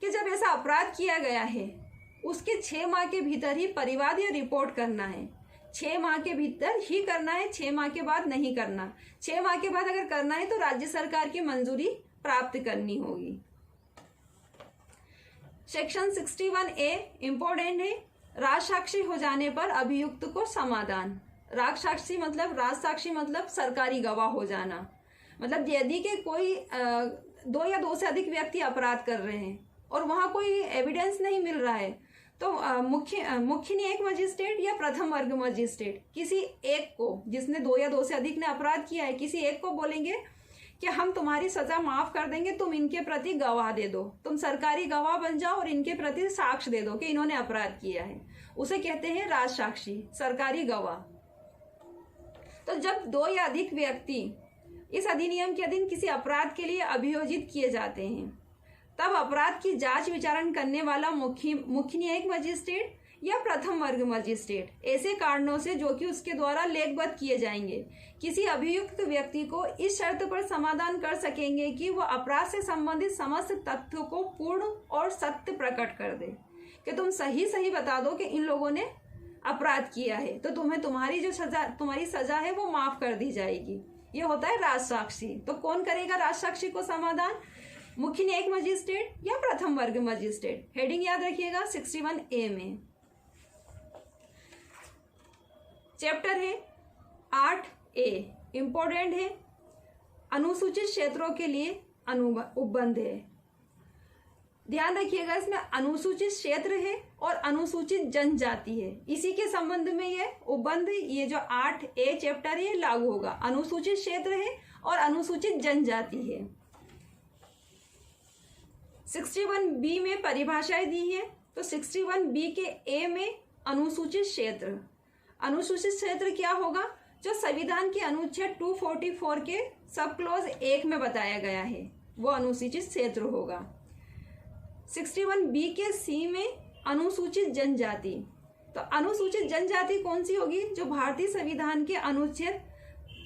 कि जब ऐसा अपराध किया गया है उसके 6 माह के भीतर ही परिवाद या रिपोर्ट करना है। 6 माह के भीतर ही करना है, 6 माह के बाद नहीं करना। 6 माह के बाद अगर करना है तो राज्य सरकार की मंजूरी प्राप्त करनी होगी। सेक्शन 61A इंपॉर्टेंट है। राजसाक्षी हो जाने पर अभियुक्त को समाधान। राजसाक्षी मतलब सरकारी गवाह हो जाना। मतलब यदि के कोई 2 या 2 से अधिक व्यक्ति अपराध कर रहे हैं और वहाँ कोई एविडेंस नहीं मिल रहा है तो मुख्य न्यायिक मजिस्ट्रेट या प्रथम वर्ग मजिस्ट्रेट, किसी एक को, जिसने 2 या 2 से अधिक ने अपराध किया है, किसी एक को बोलेंगे कि हम तुम्हारी सजा माफ कर देंगे, तुम इनके प्रति गवाह दे दो, तुम सरकारी गवाह बन जाओ और इनके प्रति साक्ष्य दे दो कि इन्होंने अपराध किया है। उसे कहते हैं राजसाक्षी, सरकारी गवाह। तो जब 2 या अधिक व्यक्ति इस अधिनियम के अधीन किसी अपराध के लिए अभियोजित किए जाते हैं, तब अपराध की जांच विचारण करने वाला मुख्य न्यायिक मजिस्ट्रेट या प्रथम वर्ग मजिस्ट्रेट ऐसे कारणों से जो कि उसके द्वारा लेखबद्ध किए जाएंगे, किसी अभियुक्त व्यक्ति को इस शर्त पर समाधान कर सकेंगे कि वह अपराध से संबंधित समस्त तथ्यों को पूर्ण और सत्य प्रकट कर दे, कि तुम सही बता दो कि इन लोगों ने अपराध किया है, तो तुम्हें तुम्हारी सजा है वो माफ कर दी जाएगी। ये होता है राजसाक्षी। तो कौन करेगा राजसाक्षी को समाधान? मुख्य न्यायिक मजिस्ट्रेट या प्रथम वर्ग मजिस्ट्रेट। हेडिंग याद रखिएगा 61A में। चैप्टर है 8A, इंपॉर्टेंट है, अनुसूचित क्षेत्रों के लिए उपबंध है। ध्यान रखिएगा, इसमें अनुसूचित क्षेत्र है और अनुसूचित जनजाति है, इसी के संबंध में ये उपबंध, ये जो 8A चैप्टर है लागू होगा। अनुसूचित क्षेत्र है और अनुसूचित जनजाति है। 61B में परिभाषाएं दी है। तो 61B के A में अनुसूचित क्षेत्र, अनुसूचित क्षेत्र क्या होगा? जो संविधान के अनुच्छेद 244 के सब क्लॉज 1 में बताया गया है वो अनुसूचित क्षेत्र होगा। 61B के C में अनुसूचित जनजाति। तो अनुसूचित जनजाति कौन सी होगी? जो भारतीय संविधान के अनुच्छेद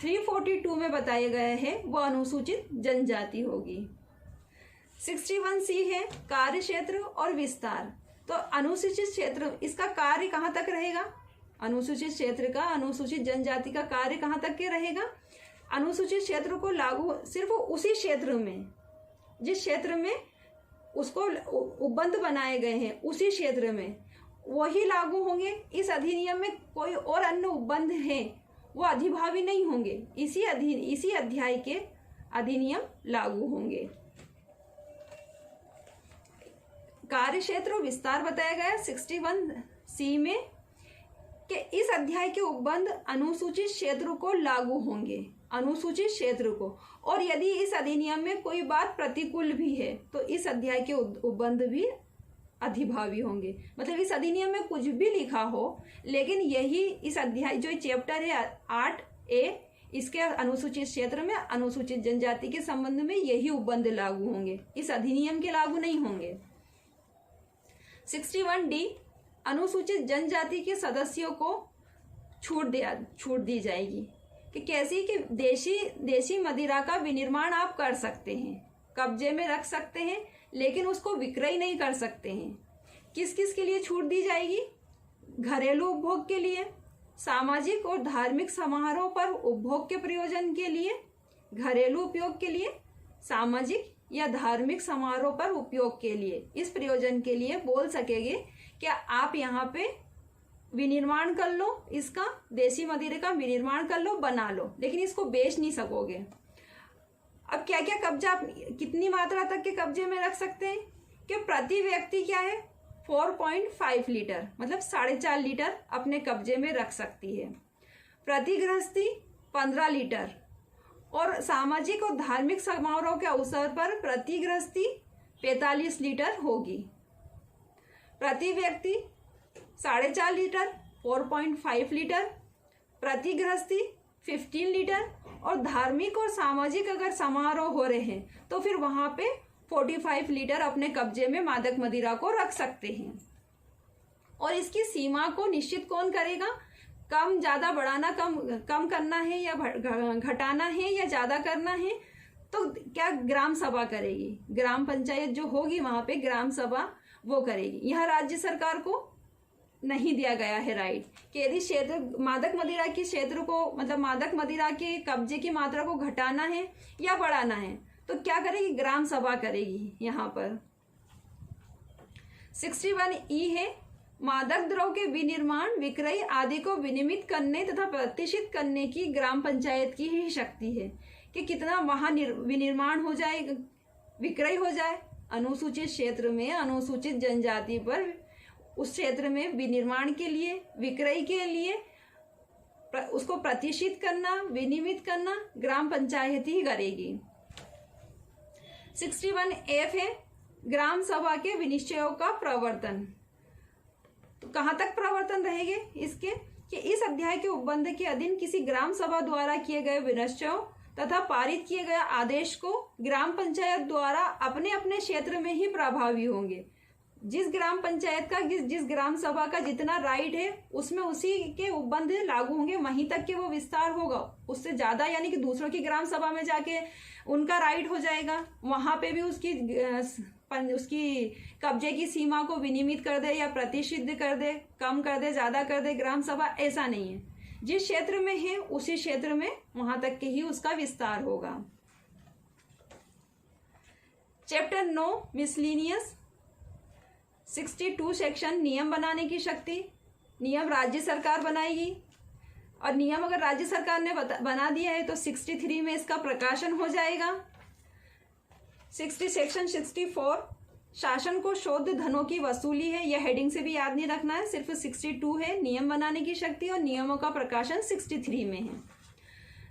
342 में बताया गया है वो अनुसूचित जनजाति होगी। 61C है कार्य क्षेत्र और विस्तार। तो अनुसूचित क्षेत्र, इसका कार्य कहाँ तक रहेगा? अनुसूचित क्षेत्र का, अनुसूचित जनजाति का कार्य कहाँ तक के रहेगा? अनुसूचित क्षेत्र को लागू सिर्फ उसी क्षेत्र में, जिस क्षेत्र में उसको उपबंध बनाए गए हैं उसी क्षेत्र में वही लागू होंगे। इस अधिनियम में कोई और अन्य उपबंध है वो अधिभावी नहीं होंगे, इसी अध्याय के अधिनियम लागू होंगे। कार्य क्षेत्र और विस्तार बताया गया 61C में कि इस अध्याय के उपबंध अनुसूचित क्षेत्र को लागू होंगे, अनुसूचित क्षेत्र को। और यदि इस अधिनियम में कोई बात प्रतिकूल भी है तो इस अध्याय के उपबंध भी अधिभावी होंगे। मतलब इस अधिनियम में कुछ भी लिखा हो लेकिन यही इस अध्याय जो चैप्टर है 8A, इसके अनुसूचित क्षेत्र में अनुसूचित जनजाति के संबंध में यही उपबंध लागू होंगे, इस अधिनियम के लागू नहीं होंगे। 61D, अनुसूचित जनजाति के सदस्यों को छूट दी जाएगी कि कैसी कि देशी मदिरा का विनिर्माण आप कर सकते हैं, कब्जे में रख सकते हैं लेकिन उसको विक्रय नहीं कर सकते हैं। किस किस के लिए छूट दी जाएगी? घरेलू उपभोग के लिए, सामाजिक और धार्मिक समारोह पर उपभोग के प्रयोजन के लिए, घरेलू उपयोग के लिए, सामाजिक या धार्मिक समारोह पर उपयोग के लिए, इस प्रयोजन के लिए बोल सकेंगे कि आप यहाँ पे विनिर्माण कर लो, इसका देशी मदिरे का विनिर्माण कर लो, बना लो, लेकिन इसको बेच नहीं सकोगे। अब क्या क्या कब्जा, कितनी मात्रा तक के कब्जे में रख सकते हैं? कि प्रति व्यक्ति क्या है 4.5 लीटर, मतलब 4.5 लीटर अपने कब्जे में रख सकती है। प्रति गृहस्थी 15 लीटर, और सामाजिक और धार्मिक समारोह के अवसर पर प्रति गृहस्थी 45 लीटर होगी। प्रति व्यक्ति 4.5 लीटर, 4.5 लीटर, प्रति गृहस्थी 15 लीटर, और धार्मिक और सामाजिक अगर समारोह हो रहे हैं तो फिर वहाँ पे 45 लीटर अपने कब्जे में मादक मदिरा को रख सकते हैं। और इसकी सीमा को निश्चित कौन करेगा? कम ज़्यादा बढ़ाना, कम करना है या घटाना है या ज़्यादा करना है तो क्या ग्राम सभा करेगी। ग्राम पंचायत जो होगी वहाँ पे ग्राम सभा वो करेगी। यह राज्य सरकार को नहीं दिया गया है राइट कि यदि क्षेत्र मादक मदिरा के क्षेत्र को, मतलब मादक मदिरा के कब्जे की मात्रा को घटाना है या बढ़ाना है तो क्या करेगी? ग्राम सभा करेगी। यहाँ पर 61E है मादक द्रव्य के विनिर्माण, विक्रय आदि को विनियमित करने तथा प्रतिष्ठित करने की ग्राम पंचायत की ही शक्ति है कि कितना वहाँ विनिर्माण हो जाए, विक्रय हो जाए। अनुसूचित क्षेत्र में अनुसूचित जनजाति पर उस क्षेत्र में विनिर्माण के लिए, विक्रय के लिए उसको प्रतिष्ठित करना, विनियमित करना ग्राम पंचायत ही करेगी। 61F है ग्राम सभा के विनिश्चयों का प्रवर्तन। तो कहाँ तक प्रवर्तन रहेंगे इसके कि इस अध्याय के उपबंध के अधीन किसी ग्राम सभा द्वारा किए गए विनिश्चयों तथा पारित किए गए आदेश को ग्राम पंचायत द्वारा अपने अपने क्षेत्र में ही प्रभावी होंगे। जिस ग्राम पंचायत का जिस ग्राम सभा का जितना राइट है उसमें उसी के उपबंध लागू होंगे, वहीं तक के वो विस्तार होगा। उससे ज़्यादा यानी कि दूसरों की ग्राम सभा में जाके उनका राइट हो जाएगा, वहाँ पे भी उसकी कब्जे की सीमा को विनियमित कर दे या प्रतिष्ठित कर दे, कम कर दे, ज़्यादा कर दे ग्राम सभा, ऐसा नहीं है। जिस क्षेत्र में है उसी क्षेत्र में वहाँ तक के ही उसका विस्तार होगा। Chapter 9 miscellaneous. 62 सेक्शन नियम बनाने की शक्ति। नियम राज्य सरकार बनाएगी और नियम अगर राज्य सरकार ने बना दिया है तो 63 में इसका प्रकाशन हो जाएगा। सेक्शन 64 शासन को शोध धनों की वसूली है। यह हेडिंग से भी याद नहीं रखना है, सिर्फ 62 है नियम बनाने की शक्ति और नियमों का प्रकाशन 63 में है।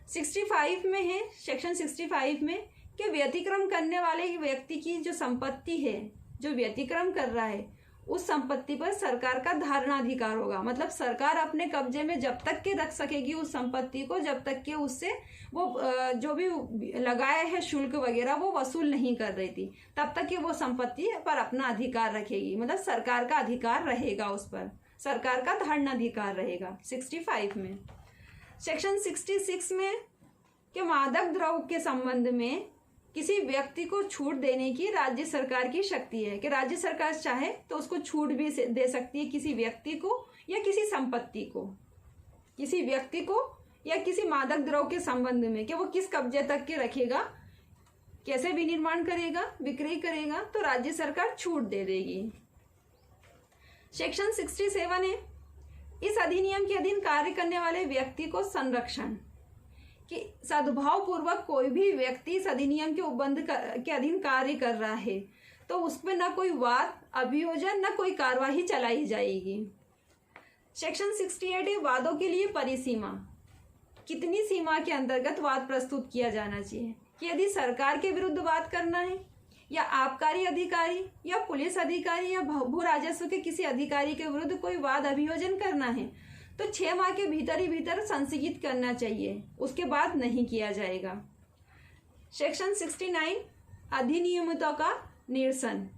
65 में है सेक्शन 65 में कि व्यतिक्रम करने वाले व्यक्ति की जो संपत्ति है, जो व्यतिक्रम कर रहा है उस संपत्ति पर सरकार का धारणाधिकार होगा। मतलब सरकार अपने कब्जे में जब तक के रख सकेगी उस संपत्ति को, जब तक के उससे वो जो भी लगाया है शुल्क वगैरह वो वसूल नहीं कर रही थी, तब तक कि वो संपत्ति पर अपना अधिकार रखेगी। मतलब सरकार का अधिकार रहेगा, उस पर सरकार का धारणाधिकार रहेगा 65 में। सेक्शन 66 में कि मादक द्रव्य के संबंध में किसी व्यक्ति को छूट देने की राज्य सरकार की शक्ति है कि राज्य सरकार चाहे तो उसको छूट भी दे सकती है किसी व्यक्ति को या किसी संपत्ति को, किसी व्यक्ति को या किसी मादक द्रव्य के संबंध में कि वो किस कब्जे तक के रखेगा, कैसे विनिर्माण करेगा, विक्रय करेगा, तो राज्य सरकार छूट दे देगी। सेक्शन 67 है इस अधिनियम के अधीन कार्य करने वाले व्यक्ति को संरक्षण, कि सद्भाव पूर्वक कोई भी व्यक्ति इस अधिनियम के उपबंध के अधीन कार्य कर रहा है तो उसमें न कोई वाद, अभियोजन, न कोई कार्यवाही चलाई जाएगी। सेक्शन 68 है वादों के लिए परिसीमा, कितनी सीमा के अंतर्गत वाद प्रस्तुत किया जाना चाहिए कि यदि सरकार के विरुद्ध वाद करना है या आबकारी अधिकारी या पुलिस अधिकारी या भू राजस्व के किसी अधिकारी के विरुद्ध कोई वाद अभियोजन करना है तो 6 माह के भीतर ही भीतर संस्थगित करना चाहिए, उसके बाद नहीं किया जाएगा। सेक्शन 69 अधिनियमितों का निरसन,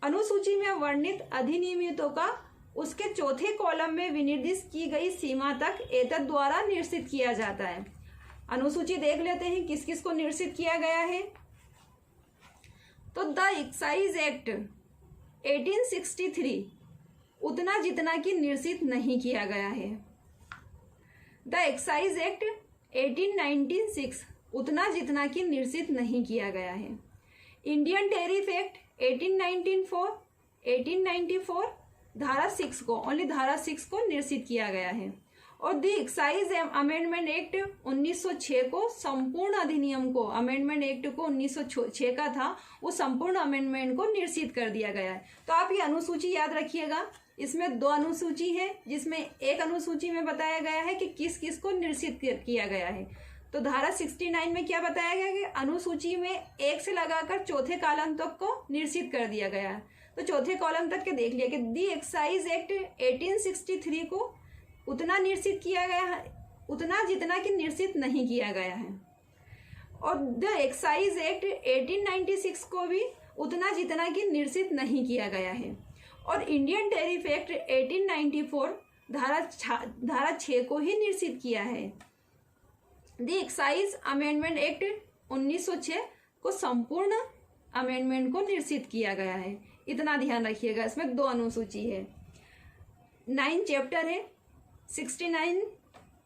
अनुसूची में वर्णित अधिनियमितों का उसके चौथे कॉलम में विनिर्दिष्ट की गई सीमा तक एतद द्वारा निरसित किया जाता है। अनुसूची देख लेते हैं किस किस को निरसित किया गया है। तो द एक्साइज एक्ट 1863 उतना जितना कि निरसित नहीं किया गया है। द एक्साइज एक्ट 1896 उतना जितना कि निरसित नहीं किया गया है। इंडियन टैरिफ एक्ट 1894 धारा 6 को, ओनली धारा 6 को निरसित किया गया है। और द एक्साइज अमेंडमेंट एक्ट 1906 को संपूर्ण अधिनियम को, अमेंडमेंट एक्ट को 1906 का था, वो संपूर्ण अमेंडमेंट को निरसित कर दिया गया है। तो आप ये अनुसूची याद रखिएगा, इसमें 2 अनुसूची है जिसमें एक अनुसूची में बताया गया है कि किस किस को निरसित किया गया है। तो धारा 69 में क्या बताया गया कि अनुसूची में 1 से लगाकर चौथे कॉलम तक को निरसित कर दिया गया है। तो चौथे कॉलम तक के देख लिया कि दी एक्साइज एक्ट 1863 को उतना निरसित किया गया है, उतना जितना कि निरसित नहीं किया गया है। और द एक्साइज एक्ट 1896 को भी उतना जितना कि निरसित नहीं किया गया है। और इंडियन टैरिफ एक्ट 1894 धारा 6 को ही निरसित किया है। द एक्साइज अमेंडमेंट एक्ट 1906 को संपूर्ण अमेंडमेंट को निरसित किया गया है। इतना ध्यान रखिएगा, इसमें 2 अनुसूची है, 9 चैप्टर है, 69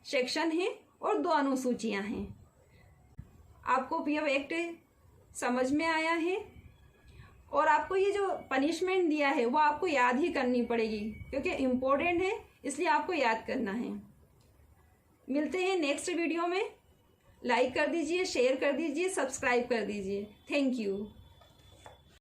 सेक्शन है और 2 अनुसूचियां हैं। आपको पीएफ एक्ट समझ में आया है और आपको ये जो पनिशमेंट दिया है वो आपको याद ही करनी पड़ेगी क्योंकि इम्पोर्टेंट है, इसलिए आपको याद करना है। मिलते हैं नेक्स्ट वीडियो में। लाइक कर दीजिए, शेयर कर दीजिए, सब्सक्राइब कर दीजिए। Thank you.